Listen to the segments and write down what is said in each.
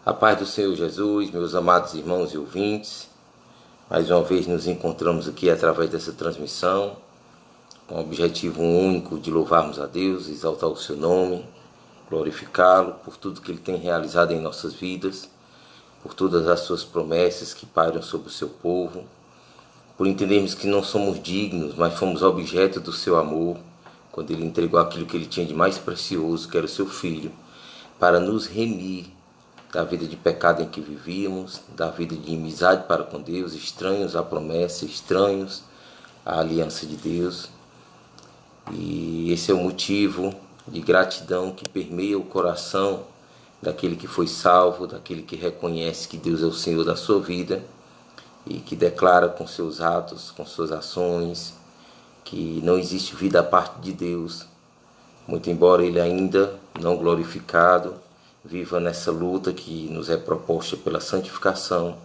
A paz do Senhor Jesus, meus amados irmãos e ouvintes, mais uma vez nos encontramos aqui através dessa transmissão, com o objetivo único de louvarmos a Deus, exaltar o seu nome, glorificá-lo por tudo que Ele tem realizado em nossas vidas, por todas as suas promessas que pairam sobre o seu povo, por entendermos que não somos dignos, mas fomos objeto do seu amor, quando Ele entregou aquilo que Ele tinha de mais precioso, que era o seu Filho, para nos remir da vida de pecado em que vivíamos, da vida de inimizade para com Deus, estranhos à promessa, estranhos à aliança de Deus. E esse é o motivo de gratidão que permeia o coração daquele que foi salvo, daquele que reconhece que Deus é o Senhor da sua vida e que declara com seus atos, com suas ações, que não existe vida à parte de Deus, muito embora Ele ainda não glorificado viva nessa luta que nos é proposta pela santificação,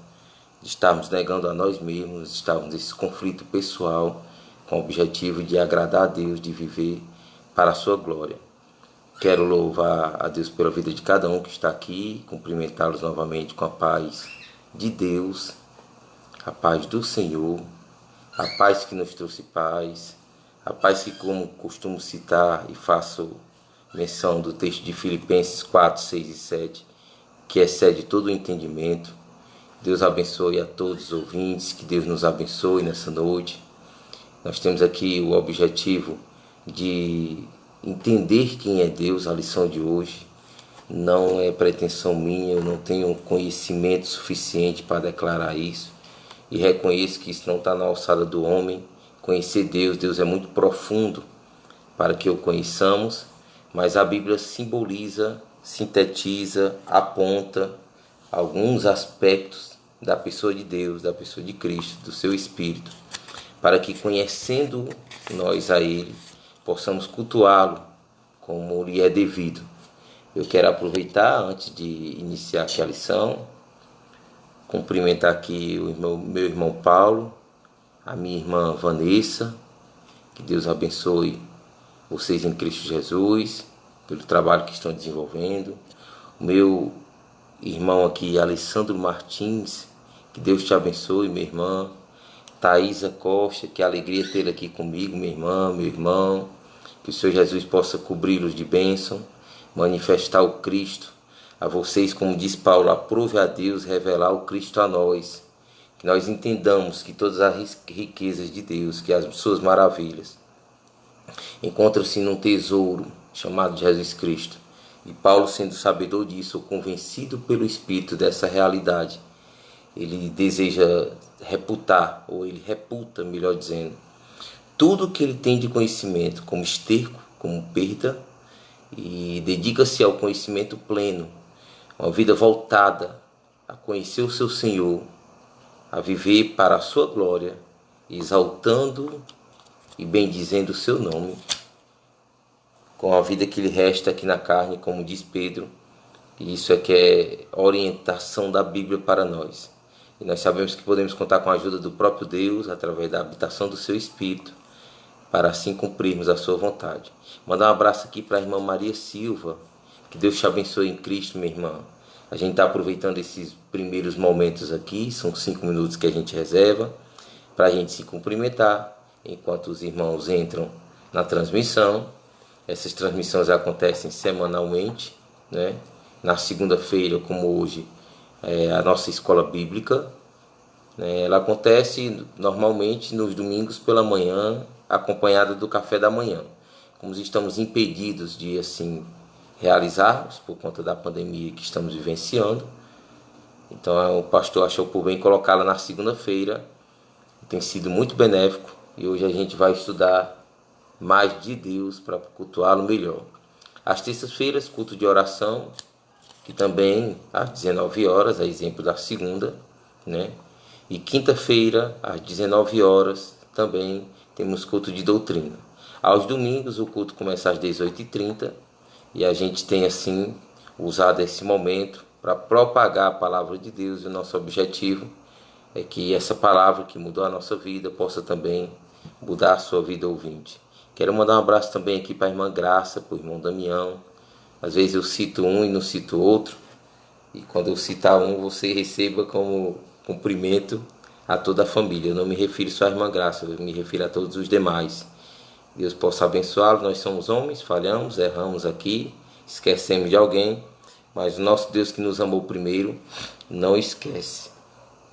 de estarmos negando a nós mesmos, de estarmos nesse conflito pessoal com o objetivo de agradar a Deus, de viver para a sua glória. Quero louvar a Deus pela vida de cada um que está aqui, cumprimentá-los novamente com a paz de Deus, a paz do Senhor, a paz que nos trouxe paz, a paz que, como costumo citar e faço menção do texto de Filipenses 4, 6 e 7, que excede todo o entendimento. Deus abençoe a todos os ouvintes, que Deus nos abençoe nessa noite. Nós temos aqui o objetivo de entender quem é Deus, a lição de hoje. Não é pretensão minha, eu não tenho conhecimento suficiente para declarar isso. E reconheço que isso não está na alçada do homem. Conhecer Deus, Deus é muito profundo para que o conheçamos. Mas a Bíblia simboliza, sintetiza, aponta alguns aspectos da pessoa de Deus, da pessoa de Cristo, do seu Espírito, para que, conhecendo nós a Ele, possamos cultuá-lo como lhe é devido. Eu quero aproveitar, antes de iniciar aqui a lição, cumprimentar aqui o meu irmão Paulo, a minha irmã Vanessa, que Deus abençoe vocês em Cristo Jesus, pelo trabalho que estão desenvolvendo. O meu irmão aqui, Alessandro Martins, que Deus te abençoe, minha irmã. Thaisa Costa, que alegria tê-la aqui comigo, minha irmã, meu irmão. Que o Senhor Jesus possa cobri-los de bênção, manifestar o Cristo a vocês, como diz Paulo, aprove a Deus revelar o Cristo a nós. Que nós entendamos que todas as riquezas de Deus, que as suas maravilhas, encontra-se num tesouro chamado Jesus Cristo. E Paulo, sendo sabedor disso, ou convencido pelo Espírito dessa realidade, ele deseja reputar, ou ele reputa, melhor dizendo, tudo que ele tem de conhecimento como esterco, como perda, e dedica-se ao conhecimento pleno, uma vida voltada a conhecer o seu Senhor, a viver para a sua glória, exaltando e bendizendo o seu nome, com a vida que lhe resta aqui na carne, como diz Pedro. E isso é que é orientação da Bíblia para nós. E nós sabemos que podemos contar com a ajuda do próprio Deus, através da habitação do seu Espírito, para assim cumprirmos a sua vontade. Mandar um abraço aqui para a irmã Maria Silva. Que Deus te abençoe em Cristo, minha irmã. A gente está aproveitando esses primeiros momentos aqui, são 5 minutos que a gente reserva, para a gente se cumprimentar, enquanto os irmãos entram na transmissão. Essas transmissões acontecem semanalmente, né? Na segunda-feira, como hoje, a nossa escola bíblica, né? Ela acontece normalmente nos domingos pela manhã, acompanhada do café da manhã. Como estamos impedidos de assim realizarmos por conta da pandemia que estamos vivenciando, então o pastor achou por bem colocá-la na segunda-feira. Tem sido muito benéfico. E hoje a gente vai estudar mais de Deus para cultuá-lo melhor. Às terças-feiras, culto de oração, que também às 19 horas, a exemplo da segunda, né? E quinta-feira, às 19 horas, também temos culto de doutrina. Aos domingos, o culto começa às 18h30 e a gente tem, assim, usado esse momento para propagar a palavra de Deus. E o nosso objetivo é que essa palavra que mudou a nossa vida possa também mudar a sua vida ouvinte. Quero mandar um abraço também aqui para a irmã Graça, para o irmão Damião. Às vezes eu cito um e não cito outro, E quando eu citar um, você receba como cumprimento a toda a família. Eu não me refiro só à irmã Graça, eu me refiro a todos os demais. Deus possa abençoá-los. Nós somos homens, falhamos, erramos aqui, esquecemos de alguém, mas o nosso Deus que nos amou primeiro não esquece.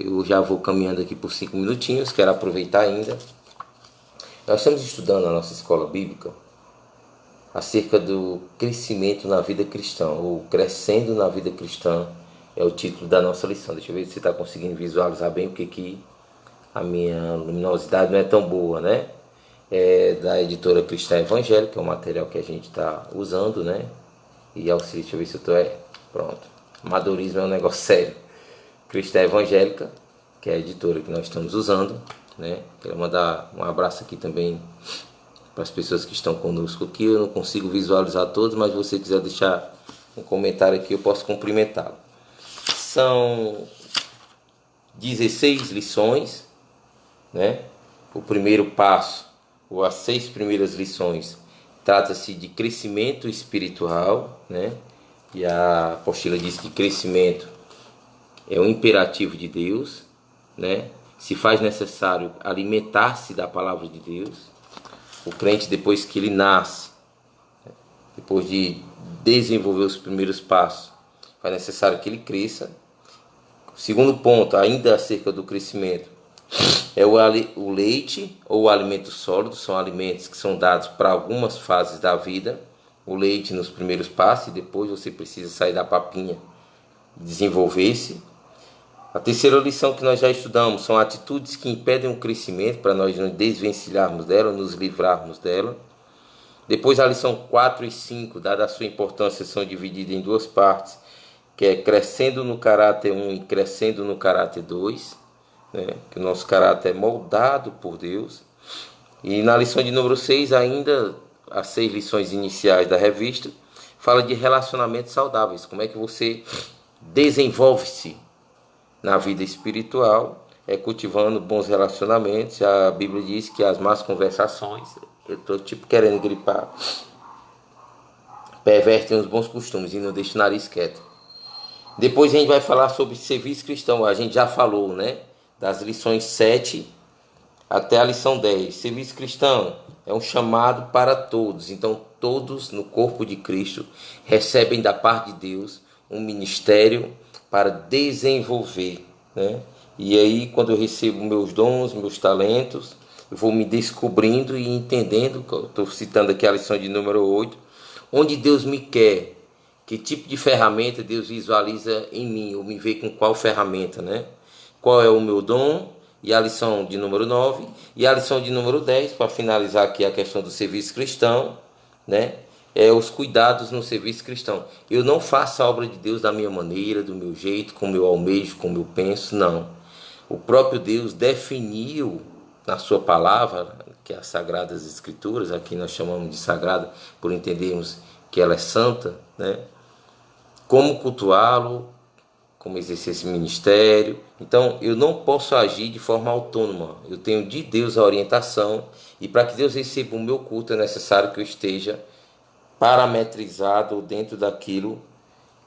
Eu já vou caminhando aqui por 5 minutinhos, quero aproveitar ainda. Nós estamos estudando na nossa escola bíblica acerca do crescimento na vida cristã, ou crescendo na vida cristã, é o título da nossa lição. Deixa eu ver se você está conseguindo visualizar bem, porque aqui a minha luminosidade não é tão boa, né? É da editora Cristã Evangélica, é o material que a gente está usando, né? E auxílio, deixa eu ver se eu estou... Pronto. Amadorismo é um negócio sério. Cristã Evangélica, que é a editora que nós estamos usando, né? Quero mandar um abraço aqui também para as pessoas que estão conosco aqui. Eu não consigo visualizar todos, mas se você quiser deixar um comentário aqui, eu posso cumprimentá-lo. São 16 lições, né? O primeiro passo, ou as 6 primeiras lições, trata-se de crescimento espiritual, né? E a apostila diz que crescimento é um imperativo de Deus, né? Se faz necessário alimentar-se da palavra de Deus. O crente, depois que ele nasce, depois de desenvolver os primeiros passos, é necessário que ele cresça. O segundo ponto, ainda acerca do crescimento, é o leite ou o alimento sólido. São alimentos que são dados para algumas fases da vida. O leite nos primeiros passos, e depois você precisa sair da papinha e desenvolver-se. A terceira lição que nós já estudamos são atitudes que impedem o crescimento, para nós nos desvencilharmos dela, nos livrarmos dela. Depois a lição 4 e 5, dada a sua importância, são divididas em 2 partes, que é crescendo no caráter 1 e crescendo no caráter 2, né? Que o nosso caráter é moldado por Deus. E na lição de número 6, ainda as 6 lições iniciais da revista, fala de relacionamentos saudáveis, como é que você desenvolve-se na vida espiritual, cultivando bons relacionamentos. A Bíblia diz que as más conversações, eu estou querendo gripar, pervertem os bons costumes e não deixam o nariz quieto. Depois a gente vai falar sobre serviço cristão. A gente já falou, né? Das lições 7 até a lição 10. Serviço cristão é um chamado para todos. Então todos no corpo de Cristo recebem da parte de Deus um ministério para desenvolver, né? E aí, quando eu recebo meus dons, meus talentos, eu vou me descobrindo e entendendo. Estou citando aqui a lição de número 8, onde Deus me quer, que tipo de ferramenta Deus visualiza em mim, ou me vê com qual ferramenta, né? Qual é o meu dom? E a lição de número 9 e a lição de número 10, para finalizar aqui a questão do serviço cristão, né? Os cuidados no serviço cristão. Eu não faço a obra de Deus da minha maneira, do meu jeito, como eu almejo, como eu penso, não. O próprio Deus definiu na sua palavra, que é as Sagradas Escrituras, aqui nós chamamos de sagrada por entendermos que ela é santa, né? Como cultuá-lo, como exercer esse ministério. Então eu não posso agir de forma autônoma, eu tenho de Deus a orientação, e para que Deus receba o meu culto é necessário que eu esteja parametrizado dentro daquilo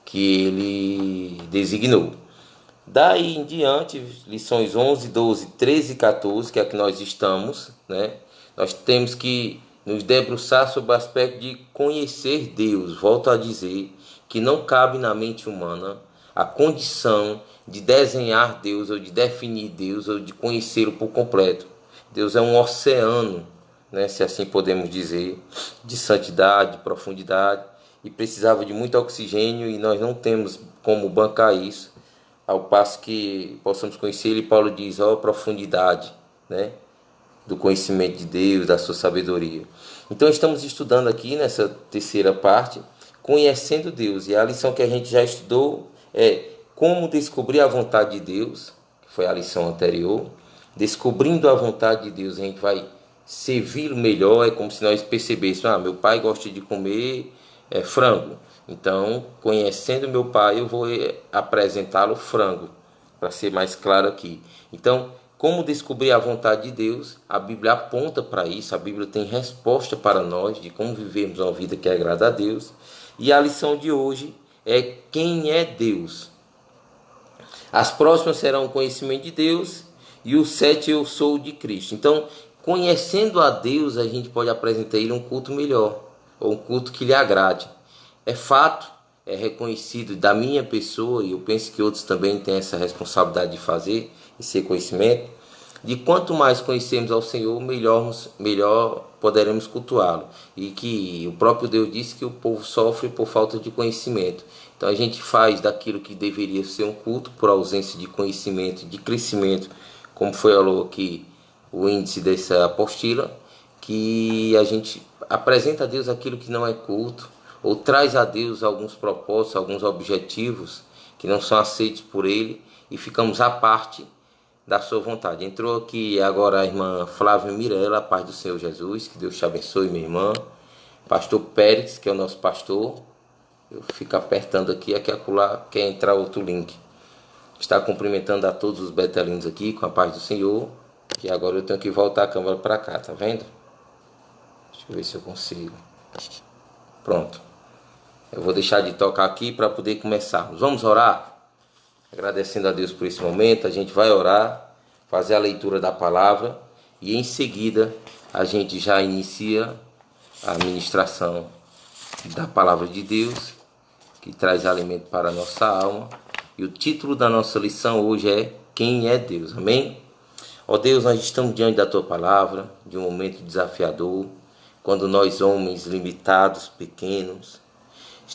que ele designou. Daí em diante, lições 11, 12, 13 e 14, que é a que nós estamos, né? Nós temos que nos debruçar sobre o aspecto de conhecer Deus. Volto a dizer que não cabe na mente humana a condição de desenhar Deus, ou de definir Deus, ou de conhecê-lo por completo. Deus é um oceano, né, se assim podemos dizer, de santidade, de profundidade, e precisava de muito oxigênio, e nós não temos como bancar isso, ao passo que possamos conhecer ele. Paulo diz, ó, a profundidade, né, do conhecimento de Deus, da sua sabedoria. Então estamos estudando aqui nessa terceira parte, conhecendo Deus, e a lição que a gente já estudou é como descobrir a vontade de Deus, que foi a lição anterior. Descobrindo a vontade de Deus, a gente vai servi-lo melhor. É como se nós percebêssemos, meu pai gosta de comer frango, então conhecendo meu pai eu vou apresentá-lo frango, para ser mais claro aqui. Então, como descobrir a vontade de Deus? A Bíblia aponta para isso, a Bíblia tem resposta para nós de como vivermos uma vida que agrada a Deus. E a lição de hoje é quem é Deus. As próximas serão o conhecimento de Deus e o 7 eu sou de Cristo. Então, conhecendo a Deus, a gente pode apresentar a Ele um culto melhor, ou um culto que lhe agrade. É fato, é reconhecido da minha pessoa, e eu penso que outros também têm essa responsabilidade de fazer, esse conhecimento, de quanto mais conhecemos ao Senhor, melhor poderemos cultuá-lo. E que o próprio Deus disse que o povo sofre por falta de conhecimento. Então a gente faz daquilo que deveria ser um culto, por ausência de conhecimento, de crescimento, como foi aqui o índice dessa apostila, que a gente apresenta a Deus aquilo que não é culto, ou traz a Deus alguns propósitos, alguns objetivos que não são aceitos por Ele, e ficamos à parte da sua vontade. Entrou aqui agora a irmã Flávia Mirella, a paz do Senhor Jesus, que Deus te abençoe, minha irmã. Pastor Pérez, que é o nosso pastor. Eu fico apertando aqui acolá, quer entrar outro link. Está cumprimentando a todos os betelinos aqui com a paz do Senhor. Que agora eu tenho que voltar a câmera para cá, tá vendo? Deixa eu ver se eu consigo. Pronto. Eu vou deixar de tocar aqui para poder começar. Vamos orar? Agradecendo a Deus por esse momento, a gente vai orar, fazer a leitura da palavra e em seguida a gente já inicia a ministração da palavra de Deus, que traz alimento para a nossa alma. E o título da nossa lição hoje é Quem é Deus? Amém? Ó Deus, nós estamos diante da Tua palavra, de um momento desafiador, quando nós, homens limitados, pequenos,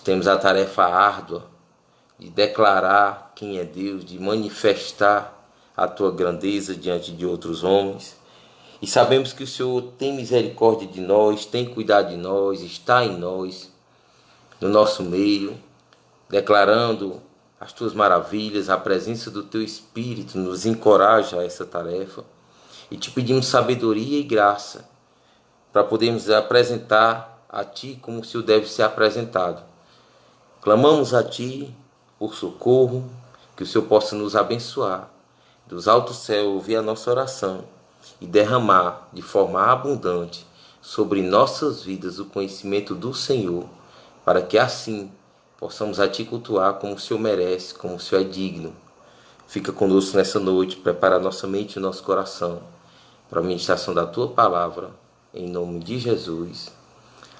temos a tarefa árdua de declarar quem é Deus, de manifestar a Tua grandeza diante de outros homens. E sabemos que o Senhor tem misericórdia de nós, tem cuidado de nós, está em nós, no nosso meio, declarando as Tuas maravilhas. A presença do Teu Espírito nos encoraja a essa tarefa. E te pedimos sabedoria e graça para podermos apresentar a Ti como o Senhor deve ser apresentado. Clamamos a Ti por socorro, que o Senhor possa nos abençoar, dos altos céus ouvir a nossa oração e derramar de forma abundante sobre nossas vidas o conhecimento do Senhor, para que assim possamos a Ti cultuar como o Senhor merece, como o Senhor é digno. Fica conosco nessa noite, prepara nossa mente e nosso coração para a ministração da Tua palavra, em nome de Jesus.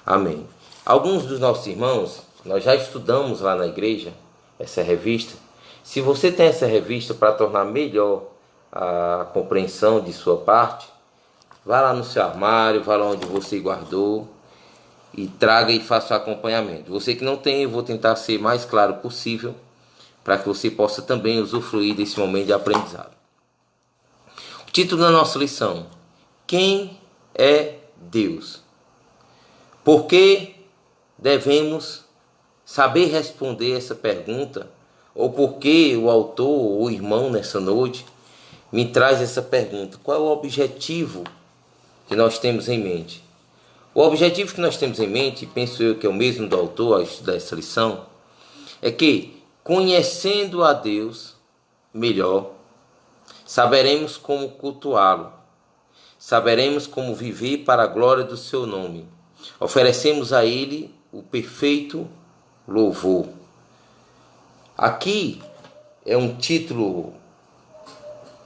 Amém. Alguns dos nossos irmãos, nós já estudamos lá na igreja essa revista. Se você tem essa revista para tornar melhor a compreensão de sua parte, vá lá no seu armário, vá lá onde você guardou e traga e faça o acompanhamento. Você que não tem, eu vou tentar ser mais claro possível para que você possa também usufruir desse momento de aprendizado. O título da nossa lição: Quem é Deus? Por que devemos saber responder essa pergunta? Ou por que o autor ou o irmão nessa noite me traz essa pergunta? Qual é o objetivo que nós temos em mente? O objetivo que nós temos em mente, e penso eu que é o mesmo do autor ao estudar essa lição, é que, conhecendo a Deus melhor, saberemos como cultuá-lo, saberemos como viver para a glória do seu nome. Oferecemos a Ele o perfeito louvor. Aqui é um título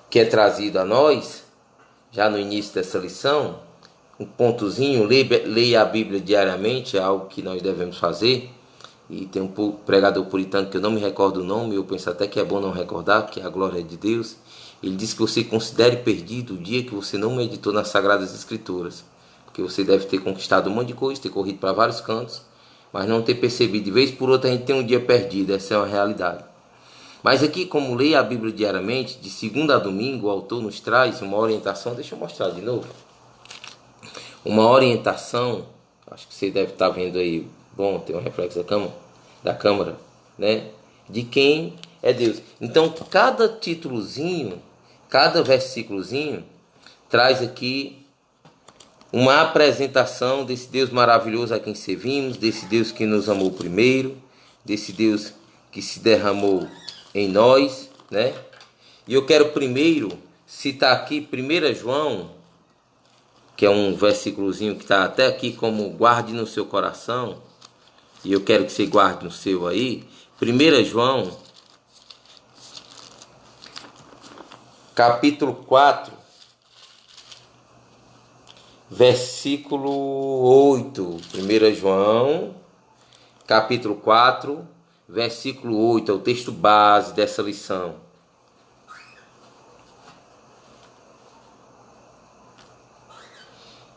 que é trazido a nós, já no início dessa lição, um pontozinho: leia a Bíblia diariamente, é algo que nós devemos fazer. E tem um pregador puritano que eu não me recordo o nome, eu penso até que é bom não recordar, que é a glória de Deus. Ele diz que você considere perdido o dia que você não meditou nas Sagradas Escrituras, porque você deve ter conquistado um monte de coisa, ter corrido para vários cantos, mas não ter percebido. De vez por outra a gente tem um dia perdido, essa é uma realidade. Mas aqui, como leia a Bíblia diariamente, de segunda a domingo, o autor nos traz uma orientação. Deixa eu mostrar de novo. Uma orientação, acho que você deve estar vendo aí, bom, tem um reflexo da câmera, né? De quem é Deus. Então, cada títulozinho, cada versículozinho, traz aqui uma apresentação desse Deus maravilhoso a quem servimos, desse Deus que nos amou primeiro, desse Deus que se derramou em nós, né? E eu quero primeiro citar aqui 1 João, que é um versículozinho que está até aqui como guarde no seu coração, e eu quero que você guarde no seu aí. 1 João, capítulo 4, versículo 8. 1 João, capítulo 4, versículo 8, é o texto base dessa lição.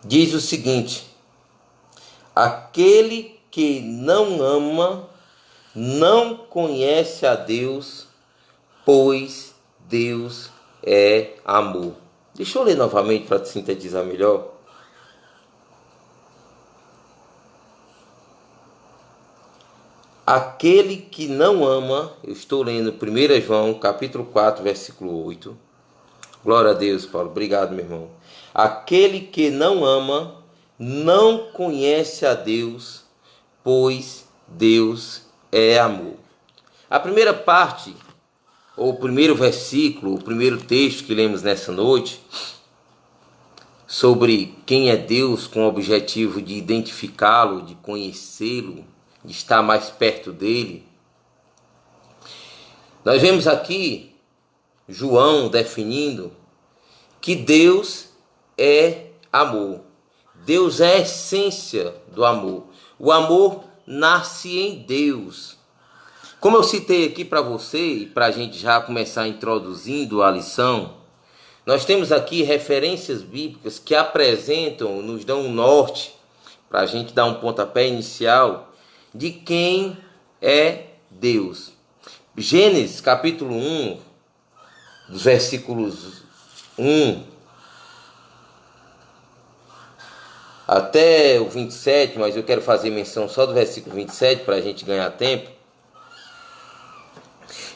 Diz o seguinte: aquele que não ama não conhece a Deus, pois Deus é amor. Deixa eu ler novamente para te sintetizar melhor. Aquele que não ama, eu estou lendo 1 João, capítulo 4, versículo 8. Glória a Deus, Paulo. Obrigado, meu irmão. Aquele que não ama não conhece a Deus, pois Deus é amor. A primeira parte, ou o primeiro versículo, o primeiro texto que lemos nessa noite, sobre quem é Deus, com o objetivo de identificá-lo, de conhecê-lo, de estar mais perto dele. Nós vemos aqui João definindo que Deus é amor. Deus é a essência do amor. O amor nasce em Deus. Como eu citei aqui para você, e para a gente já começar introduzindo a lição, nós temos aqui referências bíblicas que apresentam, nos dão um norte, para a gente dar um pontapé inicial, de quem é Deus. Gênesis capítulo 1, dos versículos 1 até o 27, mas eu quero fazer menção só do versículo 27 para a gente ganhar tempo.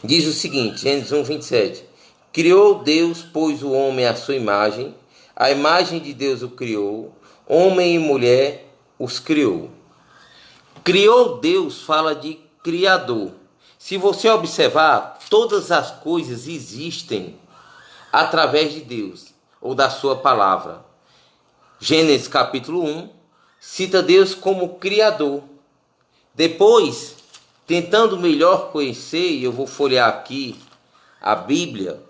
Diz o seguinte, Gênesis 1, 27. Criou Deus, pois, o homem à sua imagem, a imagem de Deus o criou, homem e mulher os criou. Criou Deus fala de criador. Se você observar, todas as coisas existem através de Deus, ou da sua palavra. Gênesis capítulo 1 cita Deus como criador. Depois, tentando melhor conhecer, e eu vou folhear aqui a Bíblia,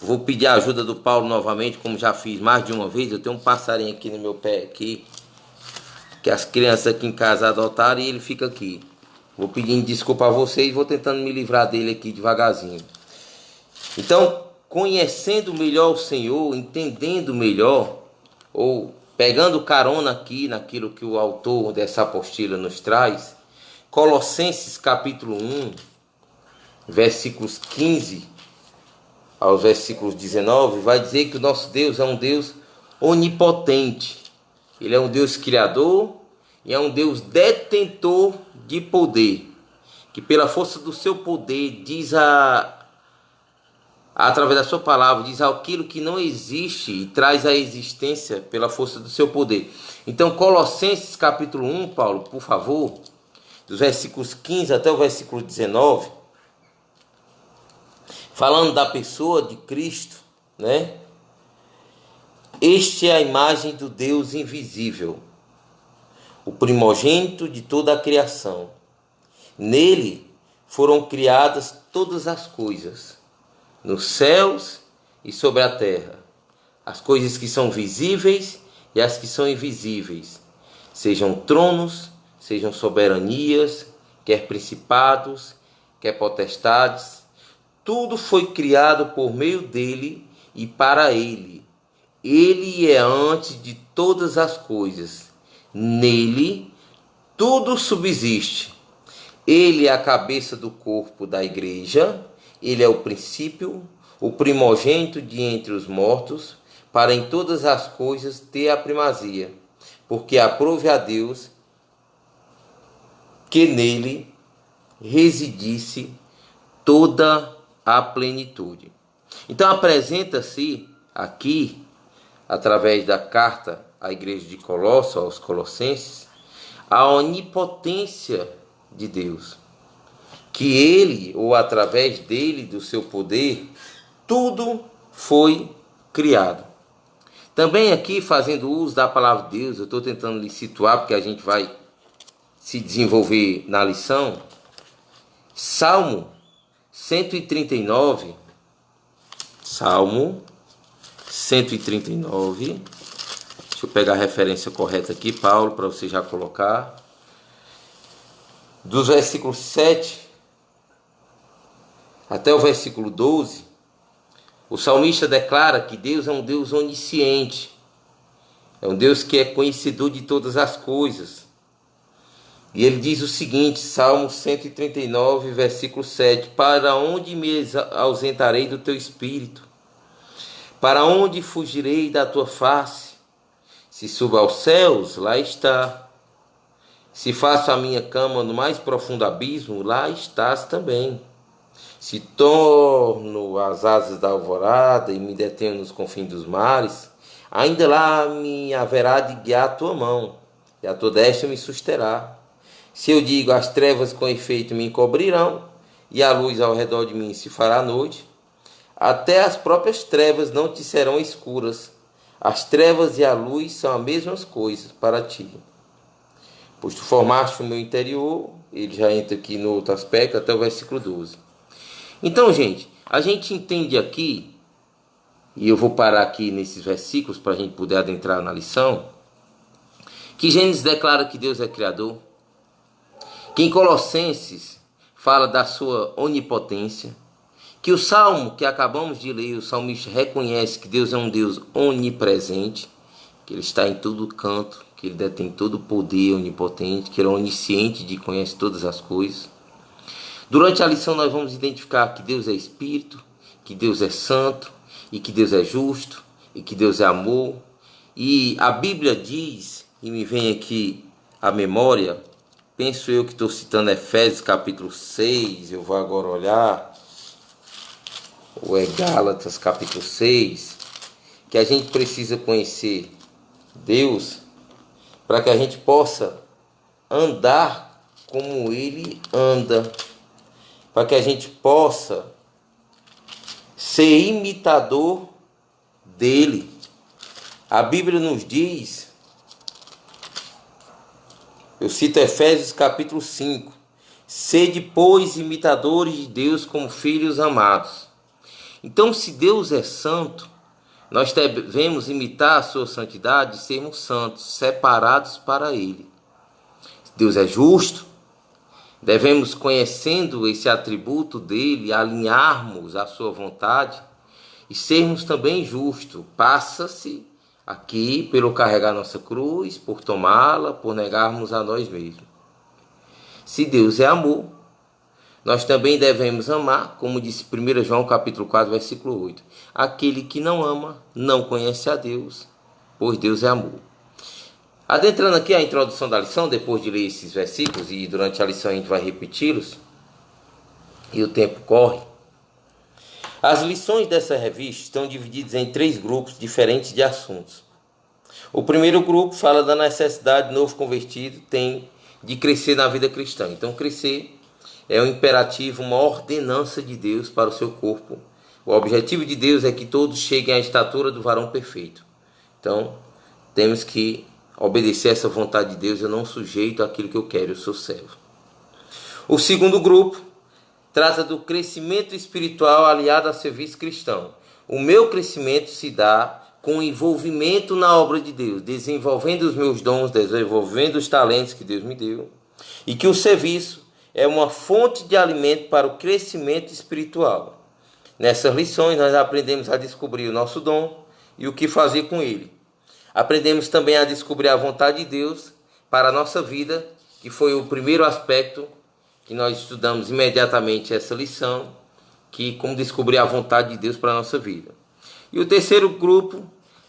vou pedir a ajuda do Paulo novamente, como já fiz mais de uma vez. Eu tenho um passarinho aqui no meu pé aqui, que as crianças aqui em casa adotaram, e ele fica aqui. Vou pedindo desculpa a vocês e vou tentando me livrar dele aqui devagarzinho. Então, conhecendo melhor o Senhor, entendendo melhor, ou pegando carona aqui naquilo que o autor dessa apostila nos traz, Colossenses capítulo 1, versículos 15 aos versículos 19, vai dizer que o nosso Deus é um Deus onipotente. Ele é um Deus criador e é um Deus detentor de poder, que pela força do seu poder diz através da sua palavra, diz aquilo que não existe e traz a existência pela força do seu poder. Então, Colossenses capítulo 1, Paulo, por favor, dos versículos 15 até o versículo 19, falando da pessoa de Cristo, né? Este é a imagem do Deus invisível, o primogênito de toda a criação. Nele foram criadas todas as coisas, nos céus e sobre a terra, as coisas que são visíveis e as que são invisíveis, sejam tronos, sejam soberanias, quer principados, quer potestades. Tudo foi criado por meio dele e para ele. Ele é antes de todas as coisas. Nele tudo subsiste. Ele é a cabeça do corpo da igreja. Ele é o princípio, o primogênito de entre os mortos, para em todas as coisas ter a primazia, porque aprove a Deus que nele residisse toda a plenitude. Então apresenta-se aqui, através da carta à igreja de Colossos, aos Colossenses, a onipotência de Deus. Que ele, ou através dele, do seu poder, tudo foi criado. Também aqui, fazendo uso da palavra de Deus, eu estou tentando lhe situar, porque a gente vai se desenvolver na lição. Salmo 139, Salmo 139. Deixa eu pegar a referência correta aqui, Paulo, para você já colocar. Dos versículos 7 até o versículo 12, o salmista declara que Deus é um Deus onisciente, é um Deus que é conhecedor de todas as coisas. E ele diz o seguinte, Salmo 139, versículo 7, para onde me ausentarei do teu espírito? Para onde fugirei da tua face? Se subo aos céus, lá está. Se faço a minha cama no mais profundo abismo, lá estás também. Se torno as asas da alvorada e me detenho nos confins dos mares, ainda lá me haverá de guiar a tua mão, e a tua destra me susterá. Se eu digo, as trevas com efeito me encobrirão, e a luz ao redor de mim se fará noite, até as próprias trevas não te serão escuras. As trevas e a luz são as mesmas coisas para ti. Pois tu formaste o meu interior, ele já entra aqui no outro aspecto, até o versículo 12. Então, gente, a gente entende aqui, e eu vou parar aqui nesses versículos para a gente poder adentrar na lição, que Gênesis declara que Deus é Criador, que em Colossenses fala da sua onipotência, que o Salmo que acabamos de ler, o salmista reconhece que Deus é um Deus onipresente, que Ele está em todo canto, que Ele detém todo o poder onipotente, que Ele é onisciente e conhece todas as coisas. Durante a lição nós vamos identificar que Deus é Espírito, que Deus é Santo, e que Deus é justo, e que Deus é amor. E a Bíblia diz, e me vem aqui à memória, penso eu que estou citando Efésios capítulo 6, eu vou agora olhar, ou é Gálatas capítulo 6, que a gente precisa conhecer Deus para que a gente possa andar como Ele anda, para que a gente possa ser imitador dele. A Bíblia nos diz, eu cito Efésios capítulo 5, sede, pois, imitadores de Deus como filhos amados. Então, se Deus é santo, nós devemos imitar a sua santidade e sermos santos, separados para Ele. Deus é justo, devemos, conhecendo esse atributo dele, alinharmos a sua vontade e sermos também justos. Passa-se aqui pelo carregar nossa cruz, por tomá-la, por negarmos a nós mesmos. Se Deus é amor, nós também devemos amar, como disse 1 João capítulo 4, versículo 8. Aquele que não ama, não conhece a Deus, pois Deus é amor. Adentrando aqui a introdução da lição, depois de ler esses versículos, e durante a lição a gente vai repeti-los, e o tempo corre. As lições dessa revista estão divididas em 3 grupos diferentes de assuntos. O primeiro grupo fala da necessidade do novo convertido de crescer na vida cristã. Então, crescer é um imperativo, uma ordenança de Deus para o seu corpo. O objetivo de Deus é que todos cheguem à estatura do varão perfeito. Então, temos que obedecer essa vontade de Deus. Eu não sujeito àquilo que eu quero, eu sou servo. O segundo grupo trata do crescimento espiritual aliado a serviço cristão. O meu crescimento se dá com envolvimento na obra de Deus, desenvolvendo os meus dons, desenvolvendo os talentos que Deus me deu, e que o serviço é uma fonte de alimento para o crescimento espiritual. Nessas lições nós aprendemos a descobrir o nosso dom e o que fazer com ele. Aprendemos também a descobrir a vontade de Deus para a nossa vida, que foi o primeiro aspecto que nós estudamos imediatamente essa lição, que como descobrir a vontade de Deus para a nossa vida. E o terceiro grupo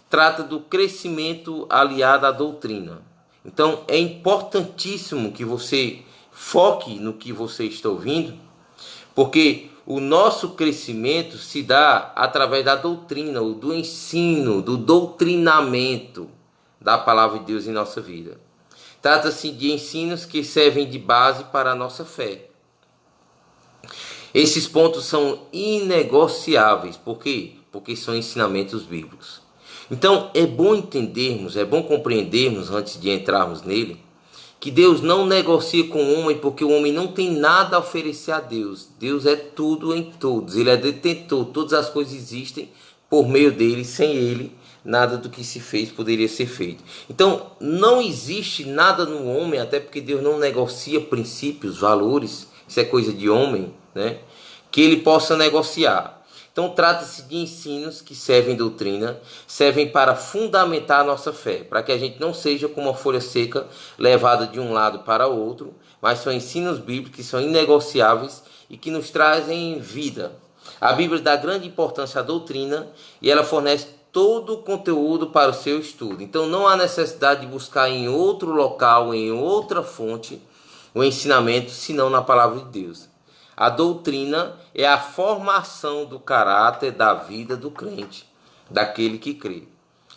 trata do crescimento aliado à doutrina. Então é importantíssimo que você foque no que você está ouvindo, porque o nosso crescimento se dá através da doutrina, ou do ensino, do doutrinamento da palavra de Deus em nossa vida. Trata-se de ensinos que servem de base para a nossa fé. Esses pontos são inegociáveis. Por quê? Porque são ensinamentos bíblicos. Então, é bom entendermos, é bom compreendermos, antes de entrarmos nele, que Deus não negocia com o homem, porque o homem não tem nada a oferecer a Deus. Deus é tudo em todos, Ele é detentor, todas as coisas existem por meio dele, sem ele, nada do que se fez poderia ser feito. Então, não existe nada no homem, até porque Deus não negocia princípios, valores, isso é coisa de homem, né? Que ele possa negociar. Então, trata-se de ensinos que servem doutrina, servem para fundamentar a nossa fé, para que a gente não seja como uma folha seca levada de um lado para o outro, mas são ensinos bíblicos que são inegociáveis e que nos trazem vida. A Bíblia dá grande importância à doutrina e ela fornece todo o conteúdo para o seu estudo. Então, não há necessidade de buscar em outro local, em outra fonte, o ensinamento, senão na palavra de Deus. A doutrina é a formação do caráter da vida do crente, daquele que crê.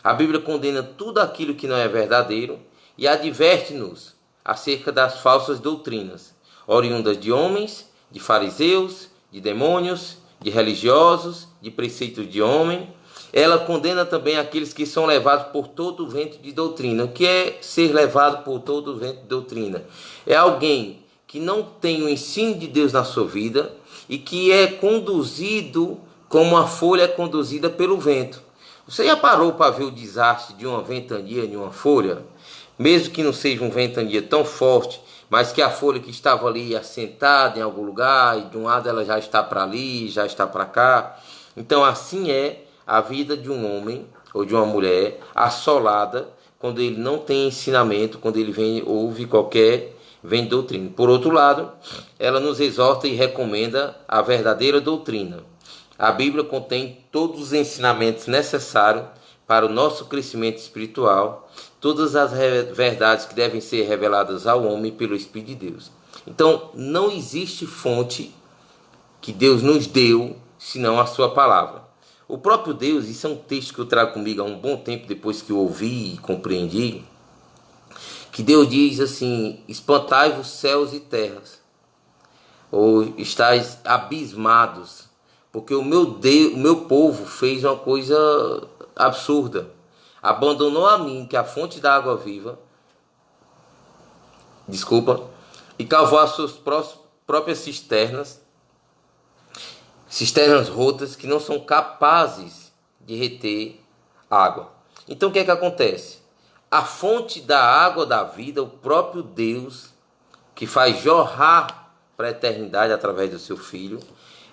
A Bíblia condena tudo aquilo que não é verdadeiro e adverte-nos acerca das falsas doutrinas, oriundas de homens, de fariseus, de demônios, de religiosos, de preceitos de homem. Ela condena também aqueles que são levados por todo o vento de doutrina. O que é ser levado por todo o vento de doutrina? É alguém que não tem o ensino de Deus na sua vida e que é conduzido como a folha é conduzida pelo vento. Você já parou para ver o desastre de uma ventania de uma folha? Mesmo que não seja uma ventania tão forte, mas que a folha que estava ali assentada em algum lugar, e de um lado ela já está para ali, já está para cá. Então assim é a vida de um homem ou de uma mulher assolada quando ele não tem ensinamento, quando ele ouve qualquer doutrina. Por outro lado, ela nos exorta e recomenda a verdadeira doutrina. A Bíblia contém todos os ensinamentos necessários para o nosso crescimento espiritual, todas as verdades que devem ser reveladas ao homem pelo Espírito de Deus. Então, não existe fonte que Deus nos deu, senão a sua palavra. O próprio Deus, isso é um texto que eu trago comigo há um bom tempo, depois que eu ouvi e compreendi, que Deus diz assim: espantai-vos céus e terras, ou estáis abismados, porque o meu povo fez uma coisa absurda, abandonou a mim, que é a fonte da água viva, e cavou as suas próprias cisternas rotas que não são capazes de reter água. Então o que é que acontece? A fonte da água da vida, o próprio Deus, que faz jorrar para a eternidade através do seu Filho,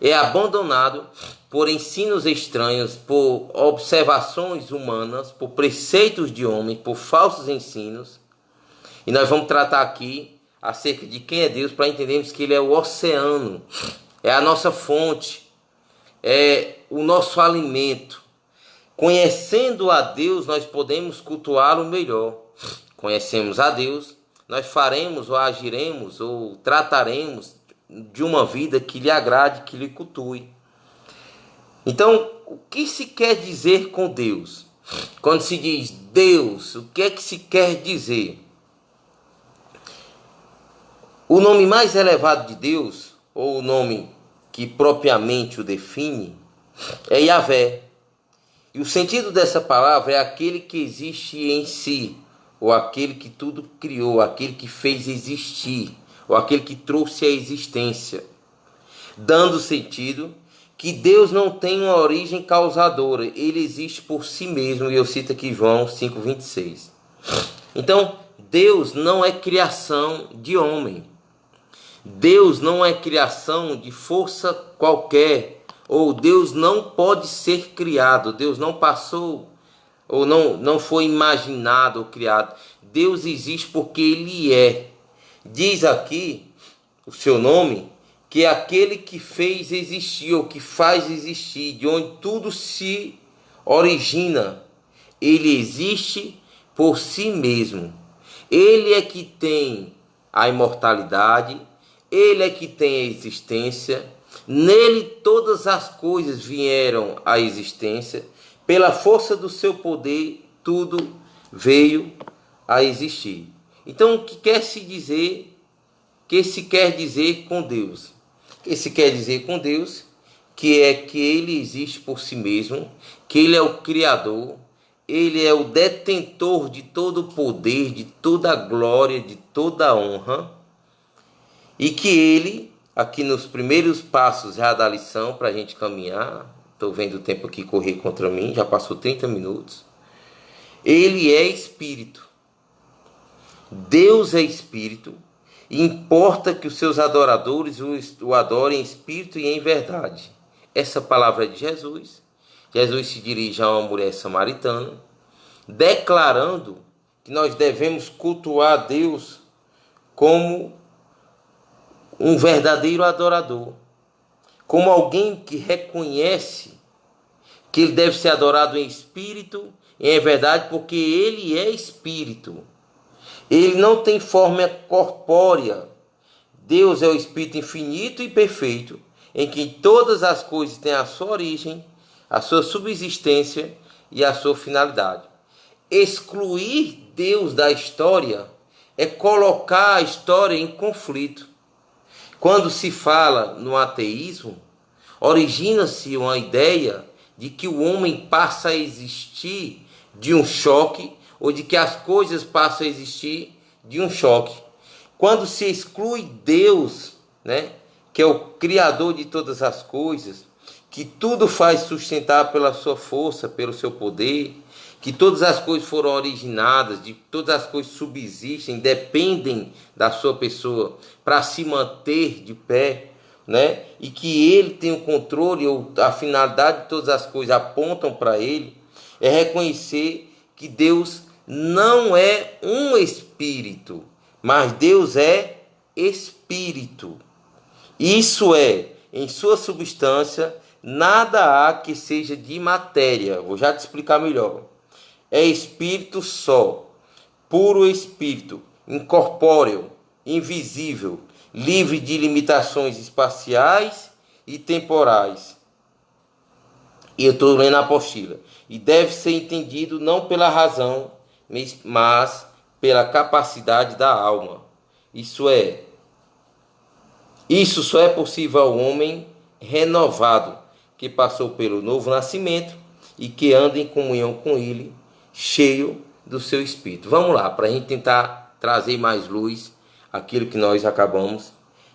é abandonado por ensinos estranhos, por observações humanas, por preceitos de homem, por falsos ensinos. E nós vamos tratar aqui acerca de quem é Deus, para entendermos que Ele é o oceano, é a nossa fonte, é o nosso alimento. Conhecendo a Deus, nós podemos cultuá-lo melhor. Conhecemos a Deus, nós faremos ou agiremos ou trataremos de uma vida que lhe agrade, que lhe cultue. Então, o que se quer dizer com Deus? Quando se diz Deus, o que é que se quer dizer? O nome mais elevado de Deus, ou o nome que propriamente o define, é Yahvé. E o sentido dessa palavra é aquele que existe em si, ou aquele que tudo criou, aquele que fez existir, ou aquele que trouxe a existência, dando sentido que Deus não tem uma origem causadora, ele existe por si mesmo, e eu cito aqui João 5,26. Então, Deus não é criação de homem, Deus não é criação de força qualquer, ou Deus não pode ser criado, Deus não passou, ou não foi imaginado ou criado. Deus existe porque Ele é. Diz aqui o seu nome, que é aquele que fez existir, ou que faz existir, de onde tudo se origina. Ele existe por si mesmo. Ele é que tem a imortalidade, Ele é que tem a existência. Nele todas as coisas vieram à existência, pela força do seu poder tudo veio a existir. Então o que quer se dizer, que se quer dizer com Deus? Que se quer dizer com Deus que é que Ele existe por si mesmo, que Ele é o Criador, ele é o detentor de todo o poder, de toda a glória, de toda a honra, e que ele, aqui nos primeiros passos já da lição, para a gente caminhar, estou vendo o tempo aqui correr contra mim, já passou 30 minutos, ele é Espírito. Deus é Espírito, e importa que os seus adoradores o adorem em Espírito e em verdade. Essa palavra é de Jesus. Jesus se dirige a uma mulher samaritana, declarando que nós devemos cultuar a Deus como um verdadeiro adorador, como alguém que reconhece que ele deve ser adorado em espírito e em verdade, porque ele é espírito. Ele não tem forma corpórea. Deus é o Espírito infinito e perfeito, em que todas as coisas têm a sua origem, a sua subsistência e a sua finalidade. Excluir Deus da história é colocar a história em conflito. Quando se fala no ateísmo, origina-se uma ideia de que o homem passa a existir de um choque, ou de que as coisas passam a existir de um choque. Quando se exclui Deus, né, que é o Criador de todas as coisas, que tudo faz sustentar pela sua força, pelo seu poder, que todas as coisas foram originadas, de todas as coisas subsistem, dependem da sua pessoa para se manter de pé, né? E que ele tem o controle, ou a finalidade de todas as coisas apontam para ele, é reconhecer que Deus não é um espírito, mas Deus é espírito. Isso é, em sua substância, nada há que seja de matéria. Vou já te explicar melhor. É espírito só, puro espírito, incorpóreo, invisível, livre de limitações espaciais e temporais. E eu estou lendo a apostila. E deve ser entendido não pela razão, mas pela capacidade da alma. Isso só é possível ao homem renovado, que passou pelo novo nascimento e que anda em comunhão com ele, cheio do seu Espírito. Vamos lá, para a gente tentar trazer mais luz àquilo que nós acabamos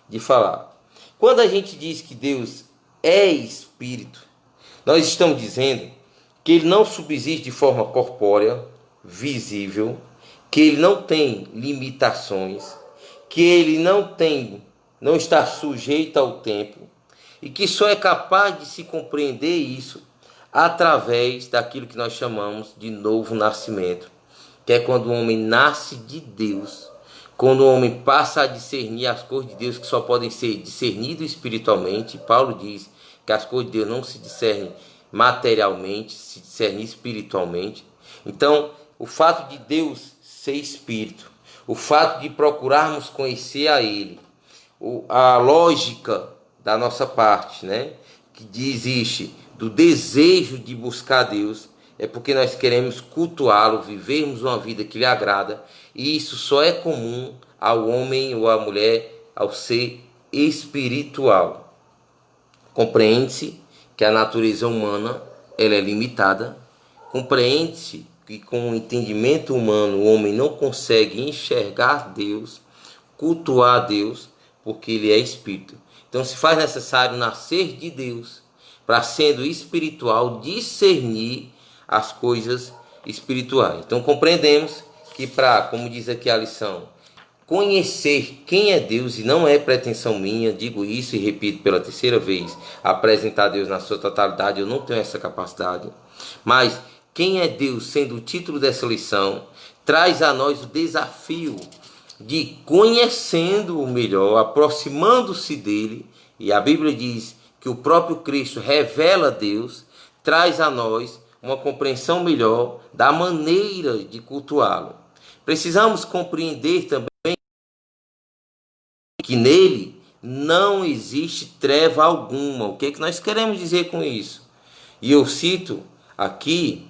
de falar. Quando a gente diz que Deus é Espírito, nós estamos dizendo que ele não subsiste de forma corpórea, visível, que ele não tem limitações, que ele não está sujeito ao tempo, e que só é capaz de se compreender isso através daquilo que nós chamamos de novo nascimento, que é quando o homem nasce de Deus, quando o homem passa a discernir as coisas de Deus que só podem ser discernidas espiritualmente. Paulo diz que as coisas de Deus não se discernem materialmente, se discernem espiritualmente. Então, o fato de Deus ser Espírito, o fato de procurarmos conhecer a Ele, a lógica da nossa parte, né, que existe do desejo de buscar Deus, é porque nós queremos cultuá-lo, vivermos uma vida que lhe agrada, e isso só é comum ao homem ou à mulher, ao ser espiritual. Compreende-se que a natureza humana ela é limitada, compreende-se que com o entendimento humano o homem não consegue enxergar Deus, cultuar Deus, porque ele é espírito. Então se faz necessário nascer de Deus, para sendo espiritual, discernir as coisas espirituais. Então compreendemos que para, como diz aqui a lição, conhecer quem é Deus, e não é pretensão minha, digo isso e repito pela terceira vez, apresentar Deus na sua totalidade, eu não tenho essa capacidade, mas quem é Deus, sendo o título dessa lição, traz a nós o desafio de, conhecendo-o melhor, aproximando-se dele, e a Bíblia diz que o próprio Cristo revela Deus, traz a nós uma compreensão melhor da maneira de cultuá-lo. Precisamos compreender também que nele não existe treva alguma. O que é que nós queremos dizer com isso? E eu cito aqui,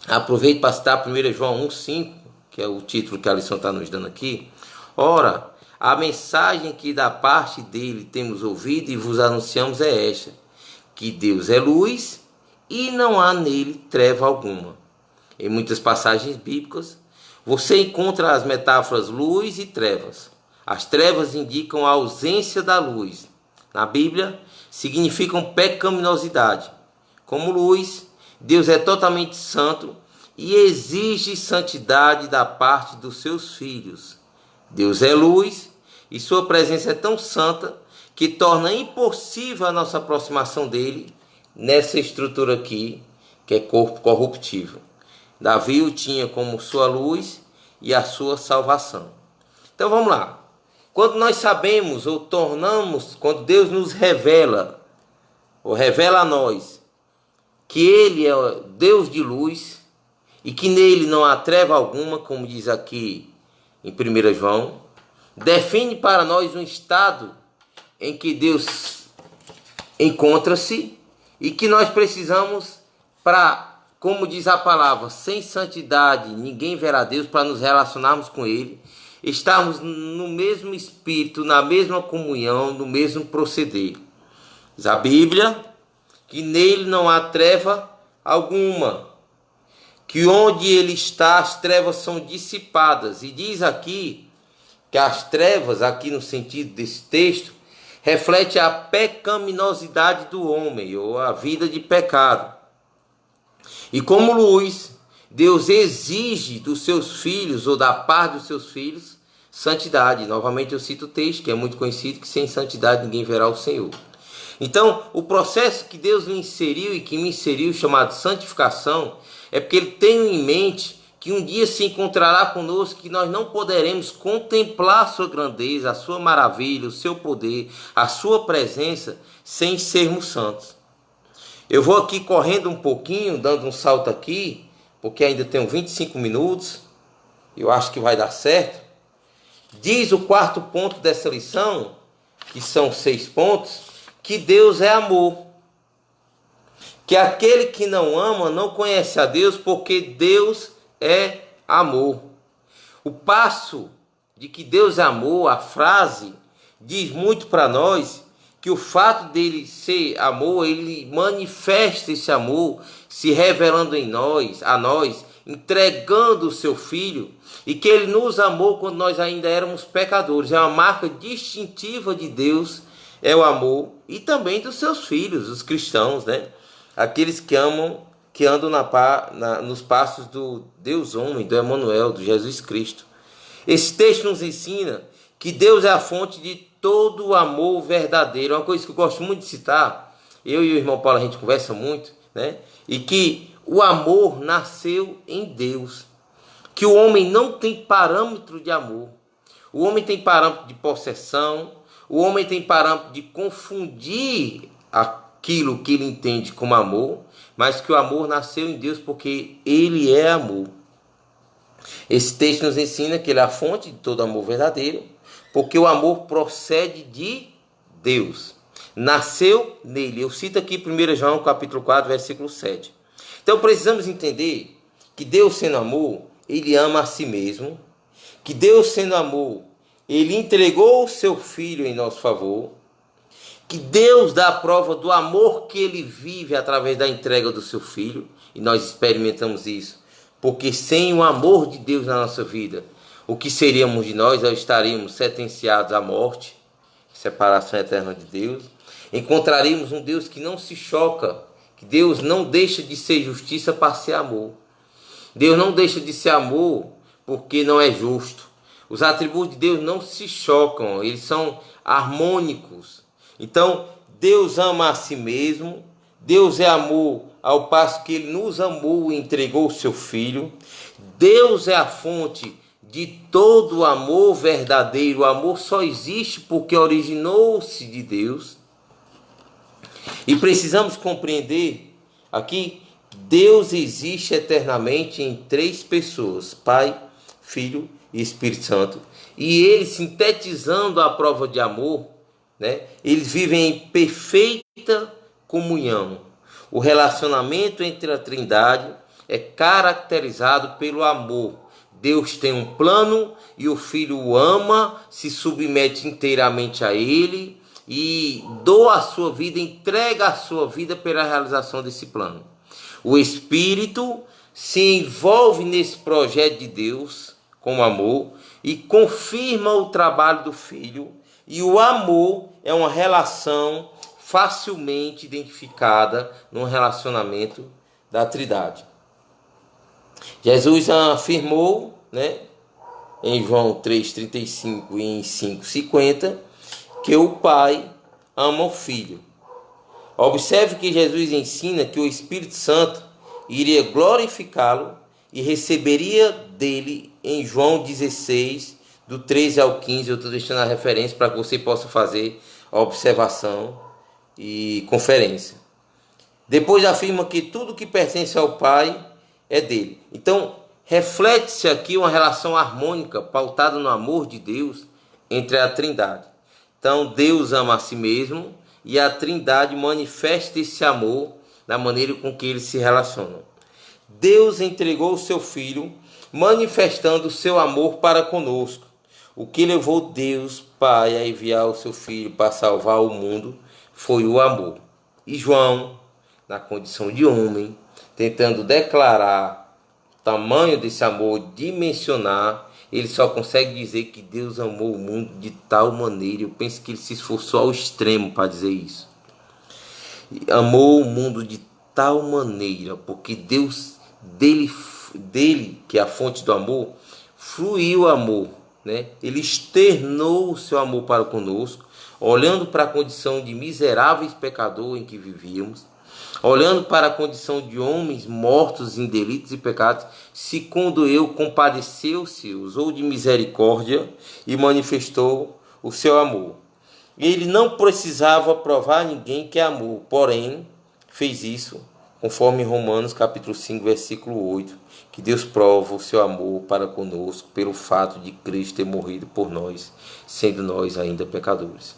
aproveito para citar 1 João 1,5, que é o título que a lição está nos dando aqui. Ora, a mensagem que da parte dele temos ouvido e vos anunciamos é esta, que Deus é luz e não há nele treva alguma. em muitas passagens bíblicas, você encontra as metáforas luz e trevas. As trevas indicam a ausência da luz. Na Bíblia, significam pecaminosidade. Como luz, Deus é totalmente santo e exige santidade da parte dos seus filhos. Deus é luz e sua presença é tão santa que torna impossível a nossa aproximação dele nessa estrutura aqui, que é corpo corruptível. Davi o tinha como sua luz e a sua salvação. Então vamos lá. Quando nós sabemos ou tornamos, quando Deus nos revela, ou revela a nós, que Ele é Deus de luz e que nele não há treva alguma, como diz aqui em 1 João, define para nós um estado em que Deus encontra-se e que nós precisamos para, como diz a palavra, sem santidade ninguém verá Deus, para nos relacionarmos com Ele, estarmos no mesmo espírito, na mesma comunhão, no mesmo proceder. Diz a Bíblia que nele não há treva alguma, que onde ele está as trevas são dissipadas. E diz aqui que as trevas, aqui no sentido desse texto, reflete a pecaminosidade do homem, ou a vida de pecado. E como luz, Deus exige dos seus filhos, ou da parte dos seus filhos, santidade. Novamente eu cito o texto, que é muito conhecido, que sem santidade ninguém verá o Senhor. Então, o processo que Deus lhe inseriu e que me inseriu, chamado santificação, é porque Ele tem em mente que um dia se encontrará conosco, que nós não poderemos contemplar a sua grandeza, a sua maravilha, o seu poder, a sua presença, sem sermos santos. Eu vou aqui correndo um pouquinho, dando um salto aqui, porque ainda tenho 25 minutos, eu acho que vai dar certo. Diz o quarto ponto dessa lição, que são 6 pontos, que Deus é amor. Que aquele que não ama não conhece a Deus, porque Deus é amor. O passo de que Deus é amor, a frase, diz muito para nós que o fato dele ser amor, ele manifesta esse amor, se revelando em nós, a nós, entregando o seu Filho, e que ele nos amou quando nós ainda éramos pecadores. É uma marca distintiva de Deus, é o amor, e também dos seus filhos, os cristãos, né? Aqueles que amam, que andam nos passos do Deus homem, do Emanuel, do Jesus Cristo. Esse texto nos ensina que Deus é a fonte de todo o amor verdadeiro. É uma coisa que eu gosto muito de citar, eu e o irmão Paulo a gente conversa muito, né? E que o amor nasceu em Deus, que o homem não tem parâmetro de amor. O homem tem parâmetro de possessão, o homem tem parâmetro de confundir aquilo que ele entende como amor, mas que o amor nasceu em Deus porque Ele é amor. Esse texto nos ensina que Ele é a fonte de todo amor verdadeiro, porque o amor procede de Deus, nasceu nele. Eu cito aqui 1 João capítulo 4, versículo 7. Então precisamos entender que Deus sendo amor, Ele ama a si mesmo, que Deus sendo amor, Ele entregou o seu Filho em nosso favor, que Deus dá a prova do amor que Ele vive através da entrega do seu Filho, e nós experimentamos isso, porque sem o amor de Deus na nossa vida, o que seríamos de nós? Nós estaríamos sentenciados à morte, separação eterna de Deus. Encontraríamos um Deus que não se choca, que Deus não deixa de ser justiça para ser amor. Deus não deixa de ser amor porque não é justo. Os atributos de Deus não se chocam, eles são harmônicos. Então, Deus ama a si mesmo, Deus é amor ao passo que Ele nos amou e entregou o seu Filho. Deus é a fonte de todo o amor verdadeiro. O amor só existe porque originou-se de Deus. E precisamos compreender aqui, Deus existe eternamente em 3 pessoas, Pai, Filho e Espírito Santo. E eles, sintetizando a prova de amor, né, eles vivem em perfeita comunhão. O relacionamento entre a Trindade é caracterizado pelo amor. Deus tem um plano e o Filho o ama, se submete inteiramente a Ele e doa a sua vida, entrega a sua vida pela realização desse plano. O Espírito se envolve nesse projeto de Deus com amor e confirma o trabalho do Filho. E o amor é uma relação facilmente identificada num relacionamento da Trindade. Jesus afirmou, em João 3,35 e em 5,50, que o Pai ama o Filho. Observe que Jesus ensina que o Espírito Santo iria glorificá-lo e receberia dele em João 16, do 13 ao 15. Eu estou deixando a referência para que você possa fazer a observação e conferência. Depois afirma que tudo que pertence ao Pai é dele. Então, reflete-se aqui uma relação harmônica, pautada no amor de Deus entre a Trindade. Então, Deus ama a si mesmo e a Trindade manifesta esse amor da maneira com que eles se relacionam. Deus entregou o seu Filho, manifestando o seu amor para conosco. O que levou Deus Pai a enviar o seu Filho para salvar o mundo foi o amor. E João, na condição de homem, tentando declarar o tamanho desse amor, dimensionar, ele só consegue dizer que Deus amou o mundo de tal maneira. Eu penso que ele se esforçou ao extremo para dizer isso. Amou o mundo de tal maneira, porque Deus, dele, que é a fonte do amor, fluiu o amor, Ele externou o seu amor para conosco, olhando para a condição de miseráveis pecadores em que vivíamos, olhando para a condição de homens mortos em delitos e pecados, se condoeu, compadeceu-se, usou de misericórdia e manifestou o seu amor. Ele não precisava provar a ninguém que amou, porém fez isso, conforme Romanos capítulo 5, versículo 8, que Deus prova o seu amor para conosco pelo fato de Cristo ter morrido por nós, sendo nós ainda pecadores.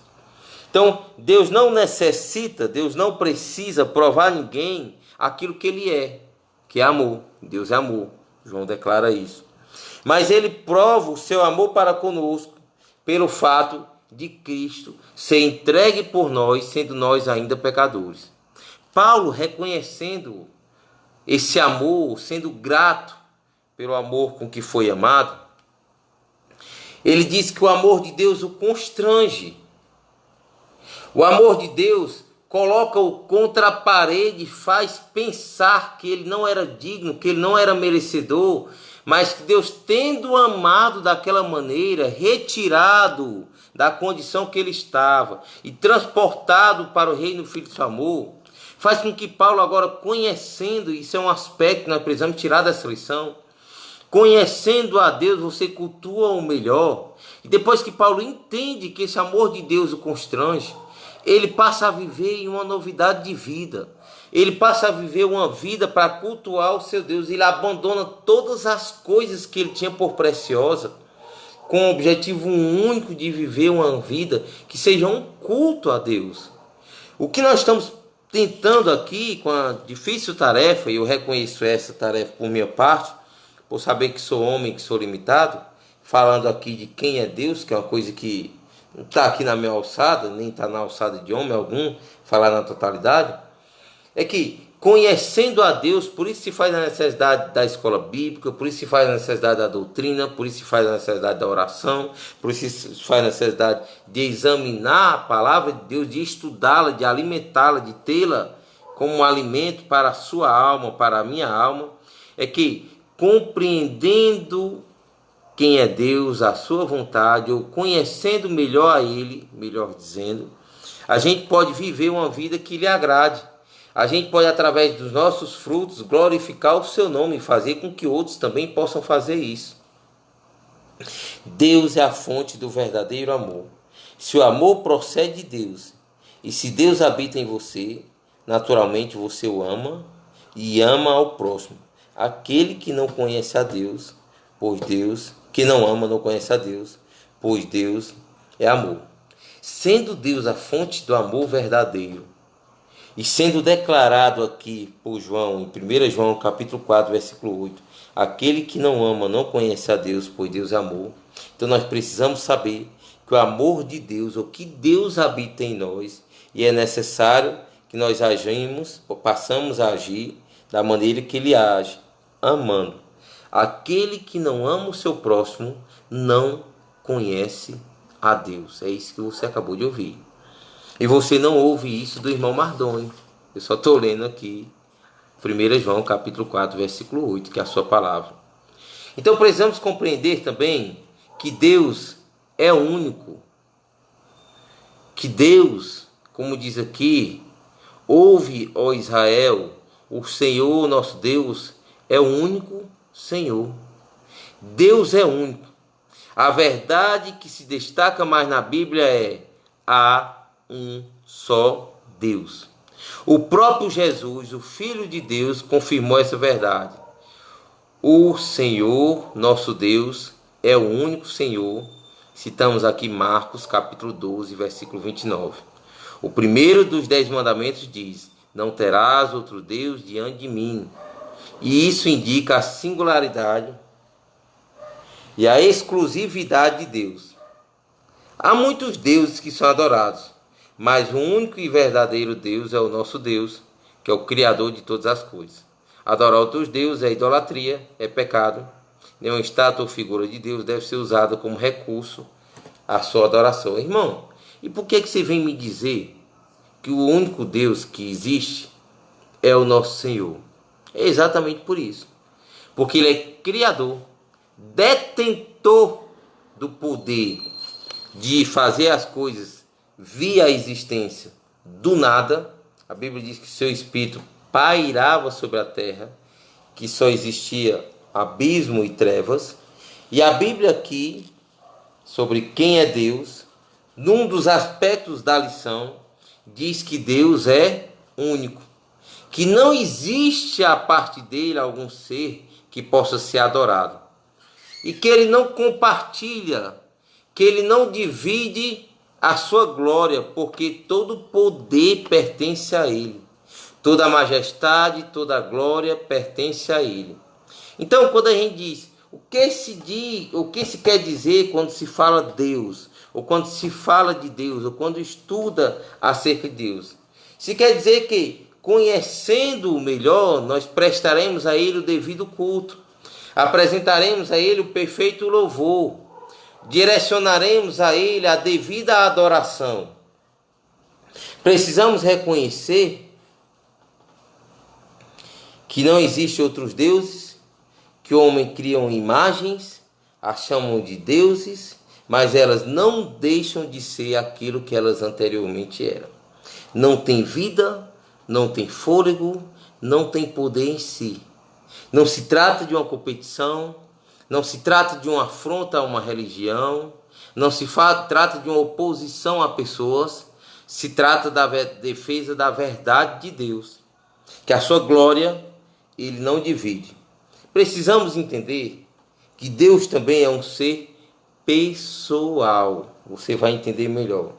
Então, Deus não necessita, Deus não precisa provar a ninguém aquilo que Ele é, que é amor. Deus é amor, João declara isso. Mas Ele prova o seu amor para conosco pelo fato de Cristo ser entregue por nós, sendo nós ainda pecadores. Paulo, reconhecendo esse amor, sendo grato pelo amor com que foi amado, ele diz que o amor de Deus o constrange. O amor de Deus coloca-o contra a parede, faz pensar que ele não era digno, que ele não era merecedor, mas que Deus, tendo amado daquela maneira, retirado da condição que ele estava e transportado para o reino do Filho do seu amor, faz com que Paulo agora, conhecendo, isso é um aspecto que nós precisamos tirar dessa lição, conhecendo a Deus, você cultua o melhor. E depois que Paulo entende que esse amor de Deus o constrange, ele passa a viver em uma novidade de vida. Ele passa a viver uma vida para cultuar o seu Deus. Ele abandona todas as coisas que ele tinha por preciosa, com o objetivo único de viver uma vida que seja um culto a Deus. O que nós estamos tentando aqui, com a difícil tarefa, e eu reconheço essa tarefa por minha parte, por saber que sou homem, que sou limitado, falando aqui de quem é Deus, que é uma coisa que não está aqui na minha alçada, nem está na alçada de homem algum, falar na totalidade, é que conhecendo a Deus, por isso se faz a necessidade da escola bíblica, por isso se faz a necessidade da doutrina, por isso se faz a necessidade da oração, por isso se faz a necessidade de examinar a palavra de Deus, de estudá-la, de alimentá-la, de tê-la como um alimento para a sua alma, para a minha alma, é que compreendendo quem é Deus, a sua vontade, ou conhecendo melhor a Ele, melhor dizendo, a gente pode viver uma vida que lhe agrade. A gente pode, através dos nossos frutos, glorificar o seu nome e fazer com que outros também possam fazer isso. Deus é a fonte do verdadeiro amor. Se o amor procede de Deus, e se Deus habita em você, naturalmente você o ama e ama ao próximo. Aquele que não conhece a Deus, pois Deus, que não ama, não conhece a Deus, pois Deus é amor. Sendo Deus a fonte do amor verdadeiro, e sendo declarado aqui por João, em 1 João capítulo 4, versículo 8, aquele que não ama não conhece a Deus, pois Deus é amor. Então nós precisamos saber que o amor de Deus, ou que Deus habita em nós, e é necessário que nós agimos, ou passamos a agir da maneira que Ele age. amando. Aquele que não ama o seu próximo não conhece a Deus. É isso que você acabou de ouvir. E você não ouve isso do irmão Mardoni. Eu só estou lendo aqui 1 João capítulo 4, versículo 8, que é a sua palavra. Então precisamos compreender também que Deus é único. Que Deus, como diz aqui, ouve, ó Israel, o Senhor nosso Deus é o único Senhor. Deus é único. A verdade que se destaca mais na Bíblia é: há um só Deus. O próprio Jesus, o Filho de Deus, confirmou essa verdade. O Senhor, nosso Deus, é o único Senhor. Citamos aqui Marcos capítulo 12, versículo 29. O primeiro dos 10 mandamentos diz: não terás outro Deus diante de mim. E isso indica a singularidade e a exclusividade de Deus. Há muitos deuses que são adorados, mas o único e verdadeiro Deus é o nosso Deus, que é o Criador de todas as coisas. Adorar outros deuses é idolatria, é pecado. Nenhuma estátua ou figura de Deus deve ser usada como recurso à sua adoração. Irmão, e por que você vem me dizer que o único Deus que existe é o nosso Senhor? É exatamente por isso. Porque Ele é Criador, detentor do poder de fazer as coisas via a existência do nada. A Bíblia diz que seu Espírito pairava sobre a terra, que só existia abismo e trevas. E a Bíblia aqui, sobre quem é Deus, num dos aspectos da lição, diz que Deus é único, que não existe a parte dele algum ser que possa ser adorado, e que ele não compartilha, que ele não divide a sua glória, porque todo poder pertence a ele, toda a majestade, toda a glória pertence a ele. Então, quando a gente diz o que se quer dizer quando se fala Deus, ou quando se fala de Deus, ou quando estuda acerca de Deus, se quer dizer que, conhecendo-o melhor, nós prestaremos a ele o devido culto, apresentaremos a ele o perfeito louvor, direcionaremos a ele a devida adoração. Precisamos reconhecer que não existem outros deuses, que o homem criam imagens, as chamam de deuses, mas elas não deixam de ser aquilo que elas anteriormente eram. Não tem vida, não tem fôlego, não tem poder em si. Não se trata de uma competição, não se trata de uma afronta a uma religião, não se trata de uma oposição a pessoas, se trata da defesa da verdade de Deus, que a sua glória ele não divide. Precisamos entender que Deus também é um ser pessoal. Você vai entender melhor.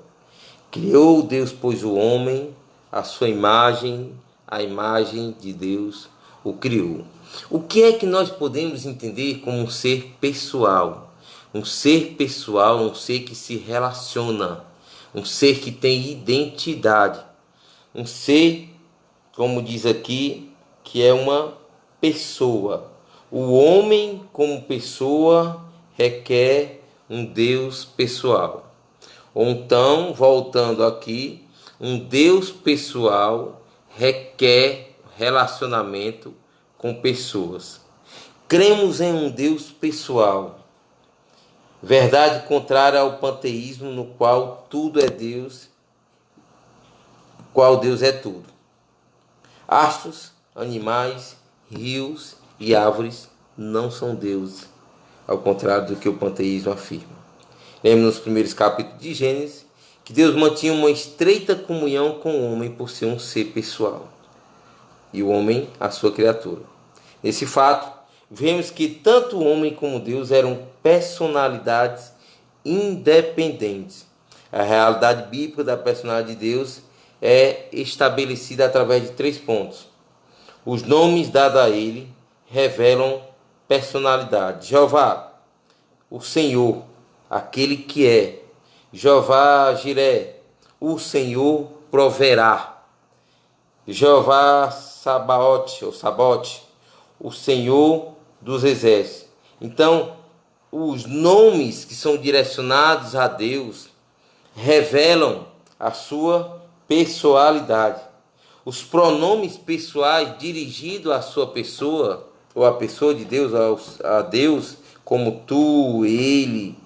Criou Deus, pois, o homem, a sua imagem, a imagem de Deus o criou. O que é que nós podemos entender como um ser pessoal? Um ser pessoal, um ser que se relaciona, um ser que tem identidade, um ser, como diz aqui, que é uma pessoa. O homem como pessoa requer um Deus pessoal. Ou então, voltando aqui, um Deus pessoal requer relacionamento com pessoas. Cremos em um Deus pessoal, verdade contrária ao panteísmo, no qual tudo é Deus, qual Deus é tudo. Astros, animais, rios e árvores não são deuses, ao contrário do que o panteísmo afirma. Lembra nos primeiros capítulos de Gênesis que Deus mantinha uma estreita comunhão com o homem por ser um ser pessoal, e o homem a sua criatura. Nesse fato, vemos que tanto o homem como Deus eram personalidades independentes. A realidade bíblica da personalidade de Deus é estabelecida através de 3 pontos. Os nomes dados a ele revelam personalidade. Jeová, o Senhor, aquele que é. Jeová Jiré, o Senhor proverá. Jeová Sabaote, ou Sabote, o Senhor dos Exércitos. Então, os nomes que são direcionados a Deus revelam a sua pessoalidade. Os pronomes pessoais dirigidos à sua pessoa, ou à pessoa de Deus, a Deus, como tu, ele,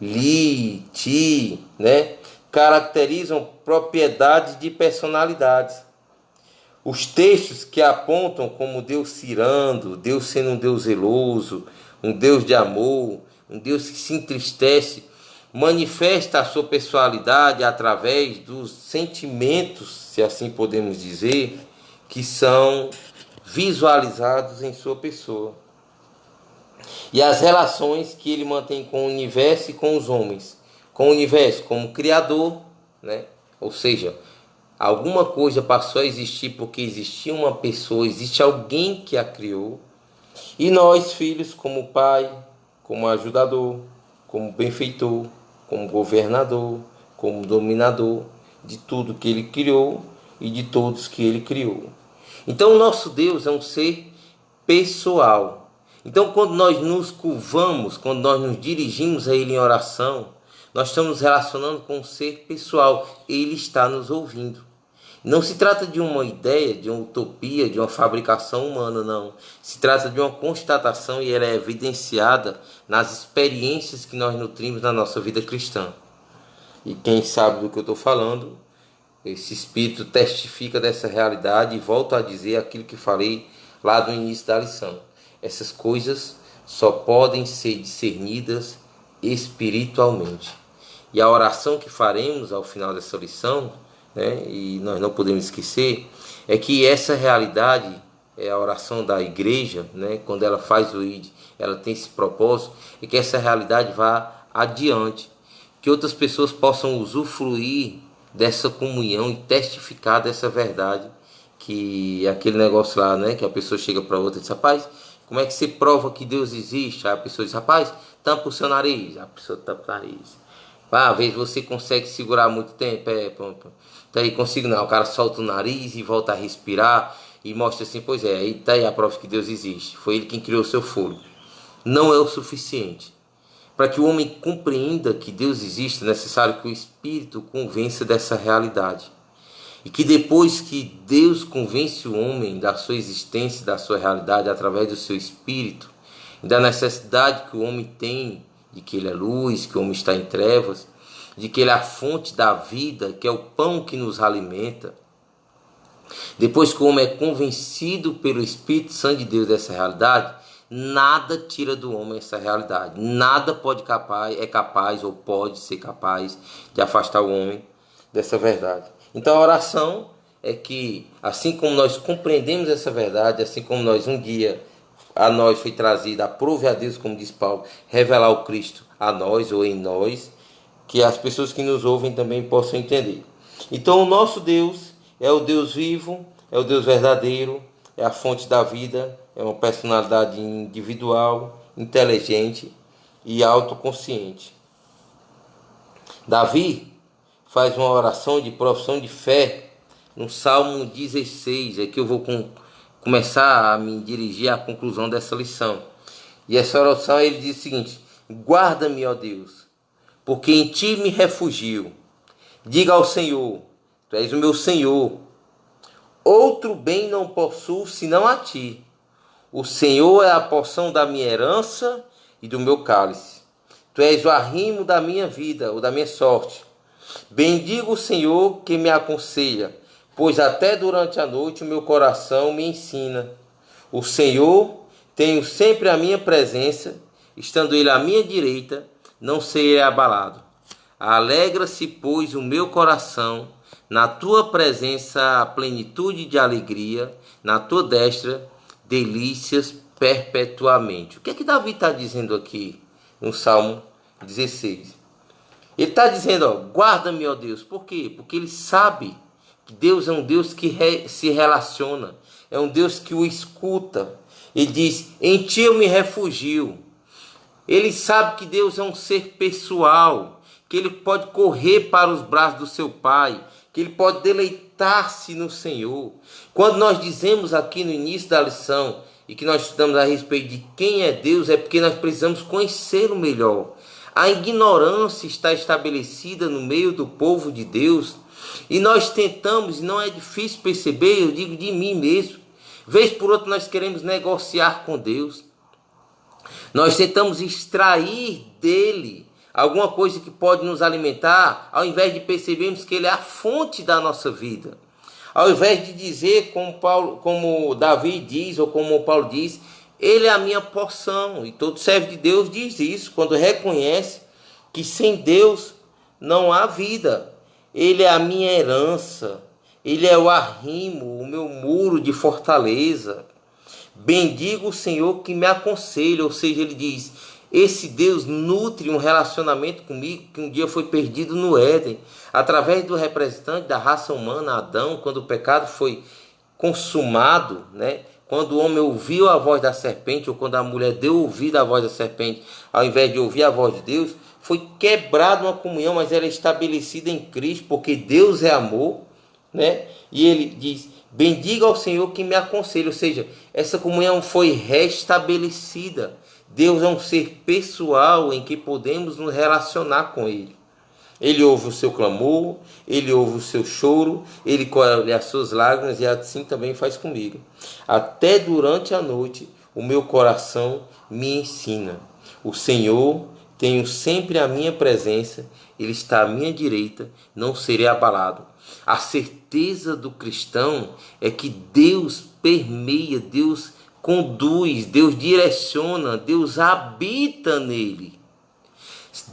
li, ti, né? Caracterizam propriedades de personalidades. Os textos que apontam como Deus cirando, Deus sendo um Deus zeloso, um Deus de amor, um Deus que se entristece, manifesta a sua pessoalidade através dos sentimentos, se assim podemos dizer, que são visualizados em sua pessoa. E as relações que ele mantém com o universo e com os homens. Com o universo como criador, né? Ou seja, alguma coisa passou a existir porque existia uma pessoa, existe alguém que a criou. E nós, filhos, como pai, como ajudador, como benfeitor, como governador, como dominador de tudo que ele criou e de todos que ele criou. Então, o nosso Deus é um ser pessoal. Então, quando nós nos curvamos, quando nós nos dirigimos a Ele em oração, nós estamos nos relacionando com um ser pessoal. Ele está nos ouvindo. Não se trata de uma ideia, de uma utopia, de uma fabricação humana, não. Se trata de uma constatação e ela é evidenciada nas experiências que nós nutrimos na nossa vida cristã. E quem sabe do que eu estou falando, esse Espírito testifica dessa realidade e volto a dizer aquilo que falei lá no início da lição. Essas coisas só podem ser discernidas espiritualmente. E a oração que faremos ao final dessa lição, né, e nós não podemos esquecer, é que essa realidade é a oração da igreja, né, quando ela faz o ID, ela tem esse propósito, e que essa realidade vá adiante, que outras pessoas possam usufruir dessa comunhão e testificar dessa verdade, que é aquele negócio lá, né, que a pessoa chega para outra e diz: rapaz, como é que você prova que Deus existe? Aí a pessoa diz: rapaz, tampa o seu nariz. A pessoa tampa o nariz. Às vezes você consegue segurar muito tempo. Tá aí, consigo não. O cara solta o nariz e volta a respirar e mostra assim: pois é, aí tá aí a prova que Deus existe. Foi Ele quem criou o seu fôlego. Não é o suficiente. Para que o homem compreenda que Deus existe, é necessário que o Espírito convença dessa realidade. E que depois que Deus convence o homem da sua existência, da sua realidade, através do seu Espírito, e da necessidade que o homem tem de que ele é luz, que o homem está em trevas, de que ele é a fonte da vida, que é o pão que nos alimenta. Depois que o homem é convencido pelo Espírito Santo de Deus dessa realidade, nada tira do homem essa realidade. Nada é capaz ou pode ser capaz de afastar o homem dessa verdade. Então a oração é que, assim como nós compreendemos essa verdade, assim como nós um dia a nós foi trazida, aprove a Deus, como diz Paulo, revelar o Cristo a nós ou em nós, que as pessoas que nos ouvem também possam entender. Então o nosso Deus é o Deus vivo, é o Deus verdadeiro, é a fonte da vida, é uma personalidade individual, inteligente e autoconsciente. Davi faz uma oração de profissão de fé no Salmo 16, é que eu vou começar a me dirigir à conclusão dessa lição. E essa oração ele diz o seguinte: guarda-me, ó Deus, porque em ti me refugio. Diga ao Senhor: tu és o meu Senhor. Outro bem não possuo senão a ti. O Senhor é a porção da minha herança e do meu cálice. Tu és o arrimo da minha vida, ou da minha sorte. Bendigo o Senhor que me aconselha, pois até durante a noite o meu coração me ensina. O Senhor, tenho sempre a minha presença, estando Ele à minha direita, não serei abalado. Alegra-se, pois, o meu coração, na tua presença a plenitude de alegria, na tua destra delícias perpetuamente. O que é que Davi está dizendo aqui no Salmo 16? Ele está dizendo: ó, guarda-me, ó Deus. Por quê? Porque ele sabe que Deus é um Deus que se relaciona, é um Deus que o escuta. Ele diz: em ti eu me refugio. Ele sabe que Deus é um ser pessoal, que ele pode correr para os braços do seu Pai, que ele pode deleitar-se no Senhor. Quando nós dizemos aqui no início da lição: e que nós estudamos a respeito de quem é Deus, é porque nós precisamos conhecê-lo melhor. A ignorância está estabelecida no meio do povo de Deus, e nós tentamos, e não é difícil perceber, eu digo de mim mesmo, vez por outra nós queremos negociar com Deus. Nós tentamos extrair dele alguma coisa que pode nos alimentar, ao invés de percebermos que ele é a fonte da nossa vida. Ao invés de dizer como Davi diz, ou como Paulo diz, ele é a minha porção. E todo servo de Deus diz isso, quando reconhece que sem Deus não há vida. Ele é a minha herança, ele é o arrimo, o meu muro de fortaleza. Bendigo o Senhor que me aconselha, ou seja, ele diz, esse Deus nutre um relacionamento comigo que um dia foi perdido no Éden, através do representante da raça humana, Adão, quando o pecado foi consumado, né? Quando o homem ouviu a voz da serpente, ou quando a mulher deu ouvido à voz da serpente, ao invés de ouvir a voz de Deus, foi quebrada uma comunhão, mas ela é estabelecida em Cristo, porque Deus é amor, né? E ele diz, bendiga ao Senhor que me aconselha, ou seja, essa comunhão foi restabelecida. Deus é um ser pessoal em que podemos nos relacionar com Ele. Ele ouve o seu clamor, Ele ouve o seu choro, Ele colhe as suas lágrimas e assim também faz comigo. Até durante a noite o meu coração me ensina. O Senhor, tenho sempre a minha presença, Ele está à minha direita, não serei abalado. A certeza do cristão é que Deus permeia, Deus conduz, Deus direciona, Deus habita nele.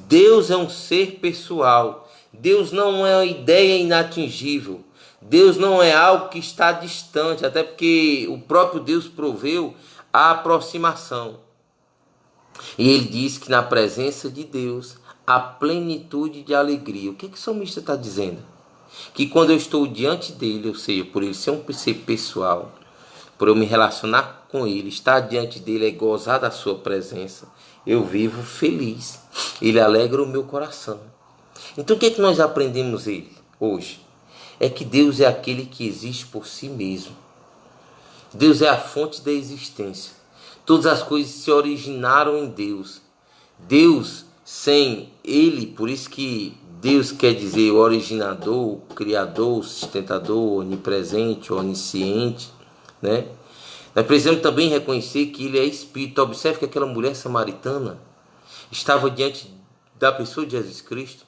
Deus é um ser pessoal. Deus não é uma ideia inatingível. Deus não é algo que está distante, até porque o próprio Deus proveu a aproximação. E ele diz que na presença de Deus há plenitude de alegria. O que o salmista está dizendo? Que quando eu estou diante dele, ou seja, por ele ser um ser pessoal, por eu me relacionar com ele, estar diante dele é gozar da sua presença, eu vivo feliz. Ele alegra o meu coração. Então o que nós aprendemos hoje? É que Deus é aquele que existe por si mesmo. Deus é a fonte da existência. Todas as coisas se originaram em Deus. Deus sem ele, por isso que Deus quer dizer o originador, o criador, o sustentador, onipresente, onisciente, né? Nós precisamos também reconhecer que ele é Espírito. Observe que aquela mulher samaritana estava diante da pessoa de Jesus Cristo,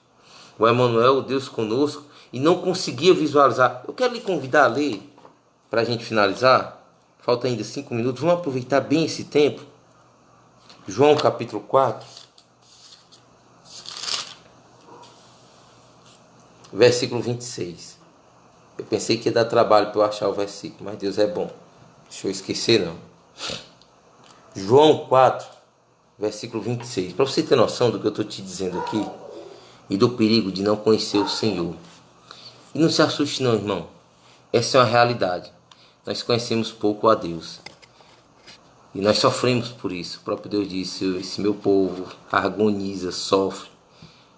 o Emmanuel, o Deus conosco, e não conseguia visualizar. Eu quero lhe convidar a ler, para a gente finalizar. Falta ainda 5 minutos, vamos aproveitar bem esse tempo. João capítulo 4, versículo 26. Eu pensei que ia dar trabalho para eu achar o versículo, mas Deus é bom. Deixa eu esquecer não. João 4, versículo 26. Para você ter noção do que eu estou te dizendo aqui, e do perigo de não conhecer o Senhor. E não se assuste não, irmão. Essa é uma realidade. Nós conhecemos pouco a Deus. E nós sofremos por isso. O próprio Deus disse, esse meu povo agoniza, sofre,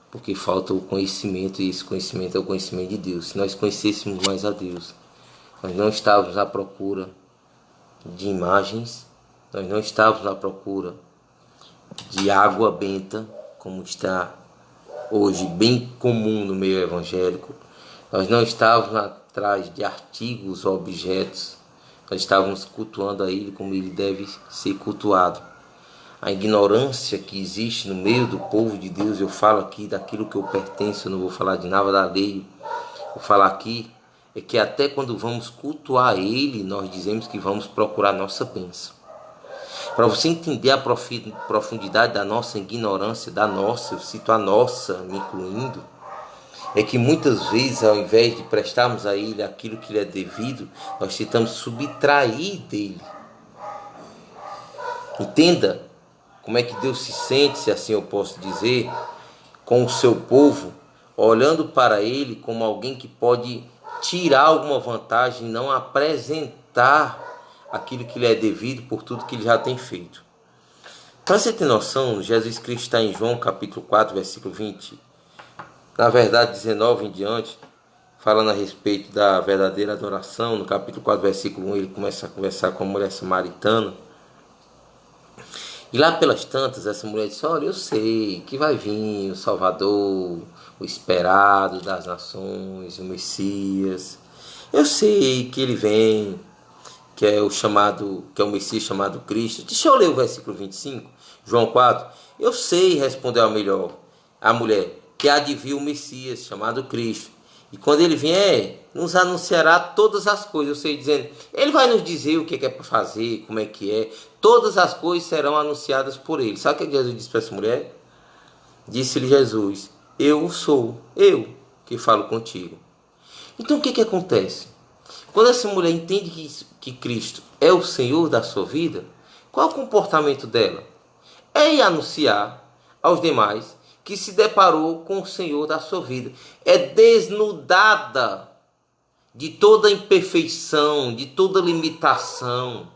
porque falta o conhecimento, e esse conhecimento é o conhecimento de Deus. Se nós conhecêssemos mais a Deus, nós não estávamos à procura de imagens, nós não estávamos à procura de água benta, como está hoje bem comum no meio evangélico. Nós não estávamos atrás de artigos ou objetos, nós estávamos cultuando a Ele como Ele deve ser cultuado. A ignorância que existe no meio do povo de Deus, eu falo aqui daquilo que eu pertenço, eu não vou falar de nada da lei, vou falar aqui, é que até quando vamos cultuar Ele, nós dizemos que vamos procurar nossa bênção. Para você entender a profundidade da nossa ignorância, eu cito a nossa, me incluindo, é que muitas vezes, ao invés de prestarmos a Ele aquilo que lhe é devido, nós tentamos subtrair dele. Entenda como é que Deus se sente, se assim eu posso dizer, com o seu povo, olhando para Ele como alguém que pode tirar alguma vantagem, não apresentar aquilo que lhe é devido por tudo que ele já tem feito. Para você ter noção, Jesus Cristo está em João capítulo 4, versículo 20, na verdade 19 em diante, falando a respeito da verdadeira adoração. No capítulo 4, versículo 1, ele começa a conversar com a mulher samaritana, E lá pelas tantas, essa mulher disse: olha, eu sei que vai vir o Salvador, o esperado das nações, o Messias. Eu sei que ele vem, que é o Messias chamado Cristo. Deixa eu ler o versículo 25, João 4. Eu sei, respondeu a mulher, que há de vir o Messias chamado Cristo. E quando ele vier, nos anunciará todas as coisas. Eu sei, dizendo, ele vai nos dizer o que é para fazer, como é que é. Todas as coisas serão anunciadas por ele. Sabe o que Jesus disse para essa mulher? Disse-lhe Jesus: eu sou, eu que falo contigo. Então o que acontece? Quando essa mulher entende que Cristo é o Senhor da sua vida, qual é o comportamento dela? É ir anunciar aos demais que se deparou com o Senhor da sua vida. É desnudada de toda imperfeição, de toda limitação,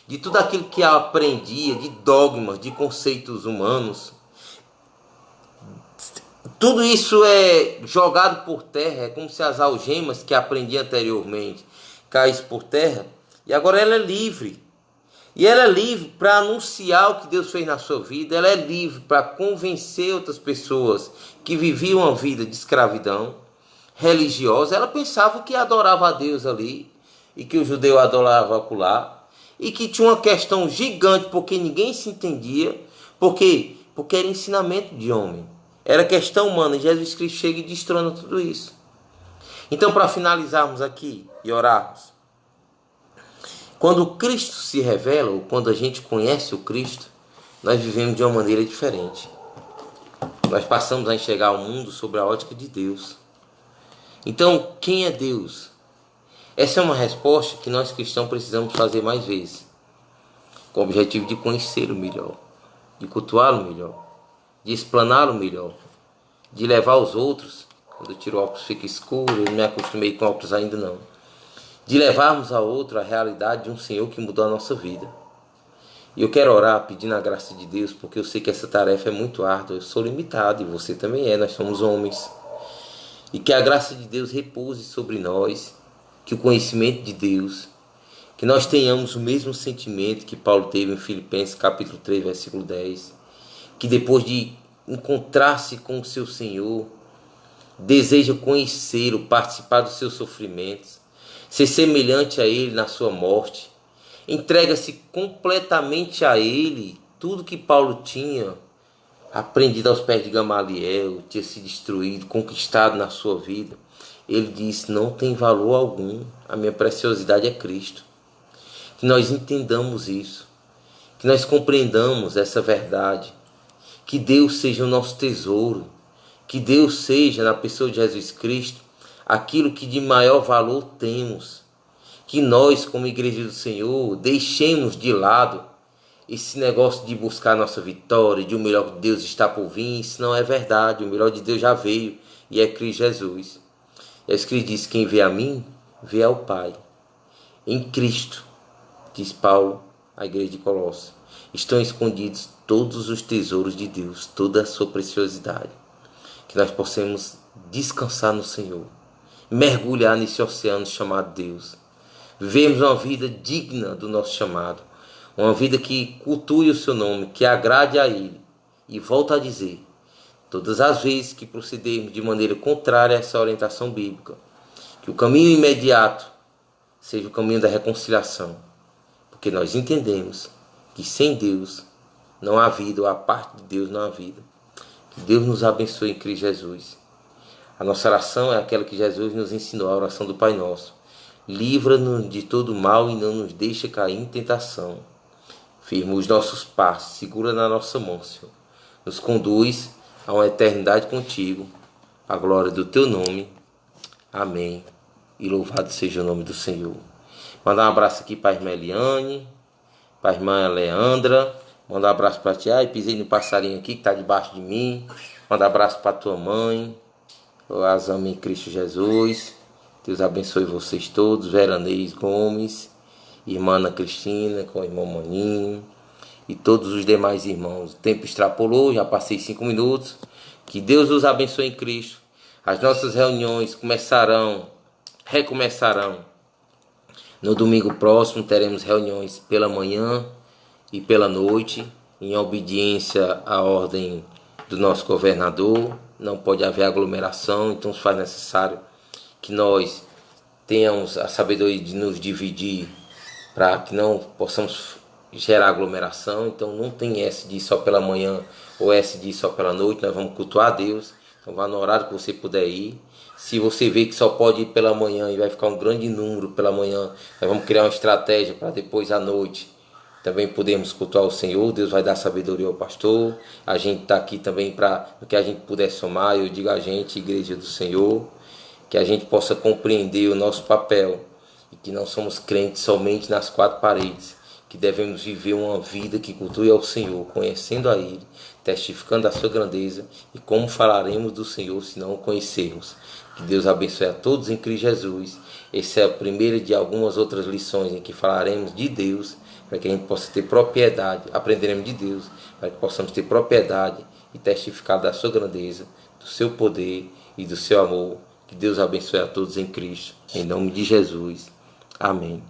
de tudo aquilo que ela aprendia, de dogmas, de conceitos humanos. Tudo isso é jogado por terra, é como se as algemas que aprendia anteriormente caíssem por terra, e agora ela é livre. E ela é livre para anunciar o que Deus fez na sua vida, ela é livre para convencer outras pessoas que viviam uma vida de escravidão religiosa. Ela pensava que adorava a Deus ali, e que o judeu adorava acolá, e que tinha uma questão gigante, porque ninguém se entendia. Por quê? Porque era ensinamento de homem. Era questão humana, e Jesus Cristo chega e destrona tudo isso. Então, para finalizarmos aqui e orarmos, quando o Cristo se revela, ou quando a gente conhece o Cristo, nós vivemos de uma maneira diferente. Nós passamos a enxergar o mundo sob a ótica de Deus. Então, quem é Deus? Essa é uma resposta que nós cristãos precisamos fazer mais vezes, com o objetivo de conhecê-lo melhor, de cultuá-lo melhor, de explaná-lo melhor, de levar os outros. Quando eu tiro o óculos fica escuro, eu não me acostumei com óculos ainda não. De levarmos a outro a realidade de um Senhor que mudou a nossa vida. E eu quero orar pedindo a graça de Deus, porque eu sei que essa tarefa é muito árdua. Eu sou limitado e você também é, nós somos homens. E que a graça de Deus repouse sobre nós, que o conhecimento de Deus, que nós tenhamos o mesmo sentimento que Paulo teve em Filipenses capítulo 3, versículo 10, que depois de encontrar-se com o seu Senhor, deseja conhecê-lo, participar dos seus sofrimentos, ser semelhante a Ele na sua morte, entrega-se completamente a Ele. Tudo que Paulo tinha aprendido aos pés de Gamaliel, tinha se destruído, conquistado na sua vida, ele disse: não tem valor algum, a minha preciosidade é Cristo. Que nós entendamos isso, que nós compreendamos essa verdade, que Deus seja o nosso tesouro, que Deus seja, na pessoa de Jesus Cristo, aquilo que de maior valor temos. Que nós, como Igreja do Senhor, deixemos de lado esse negócio de buscar nossa vitória, de o melhor de Deus está por vir. Isso não é verdade. O melhor de Deus já veio, e é Cristo Jesus. Jesus Cristo diz: quem vê a mim, vê ao Pai. Em Cristo, diz Paulo à igreja de Colossos, estão escondidos todos os tesouros de Deus, toda a sua preciosidade. Que nós possamos descansar no Senhor, mergulhar nesse oceano chamado Deus, vivemos uma vida digna do nosso chamado, uma vida que cultue o seu nome, que agrade a Ele. E volto a dizer, todas as vezes que procedermos de maneira contrária a essa orientação bíblica, que o caminho imediato seja o caminho da reconciliação, porque nós entendemos que sem Deus não há vida, ou a parte de Deus não há vida. Que Deus nos abençoe em Cristo Jesus. A nossa oração é aquela que Jesus nos ensinou, a oração do Pai Nosso. Livra-nos de todo mal e não nos deixa cair em tentação. Firma os nossos passos, segura na nossa mão, Senhor. Nos conduz a uma eternidade contigo, a glória do teu nome. Amém. E louvado seja o nome do Senhor. Mandar um abraço aqui para a irmã Eliane, para a irmã Leandra. Mandar um abraço para ti. Ai, pisei no passarinho aqui que está debaixo de mim. Mandar um abraço para tua mãe. Eu as amo em Cristo Jesus. Deus abençoe vocês todos. Veranês Gomes, irmã Ana Cristina, com o irmão Maninho e todos os demais irmãos. O tempo extrapolou, já passei 5 minutos. Que Deus os abençoe em Cristo. As nossas reuniões recomeçarão. No domingo próximo teremos reuniões pela manhã e pela noite. em obediência à ordem do nosso governador. Não pode haver aglomeração, então se faz necessário que nós tenhamos a sabedoria de nos dividir para que não possamos gerar aglomeração. Então não tem esse de ir só pela manhã ou esse de ir só pela noite. Nós vamos cultuar a Deus, então vá no horário que você puder ir. Se você vê que só pode ir pela manhã e vai ficar um grande número pela manhã, nós vamos criar uma estratégia para depois à noite também podemos cultuar o Senhor. Deus vai dar sabedoria ao pastor. A gente está aqui também para o que a gente puder somar. Eu digo a gente, Igreja do Senhor, que a gente possa compreender o nosso papel e que não somos crentes somente nas quatro paredes, que devemos viver uma vida que cultue ao Senhor, conhecendo a Ele, testificando a sua grandeza. E como falaremos do Senhor se não o conhecermos? Que Deus abençoe a todos em Cristo Jesus. Essa é a primeira de algumas outras lições em que falaremos de Deus, para que a gente possa ter propriedade, aprenderemos de Deus, para que possamos ter propriedade e testificar da sua grandeza, do seu poder e do seu amor. Que Deus abençoe a todos em Cristo, em nome de Jesus. Amém.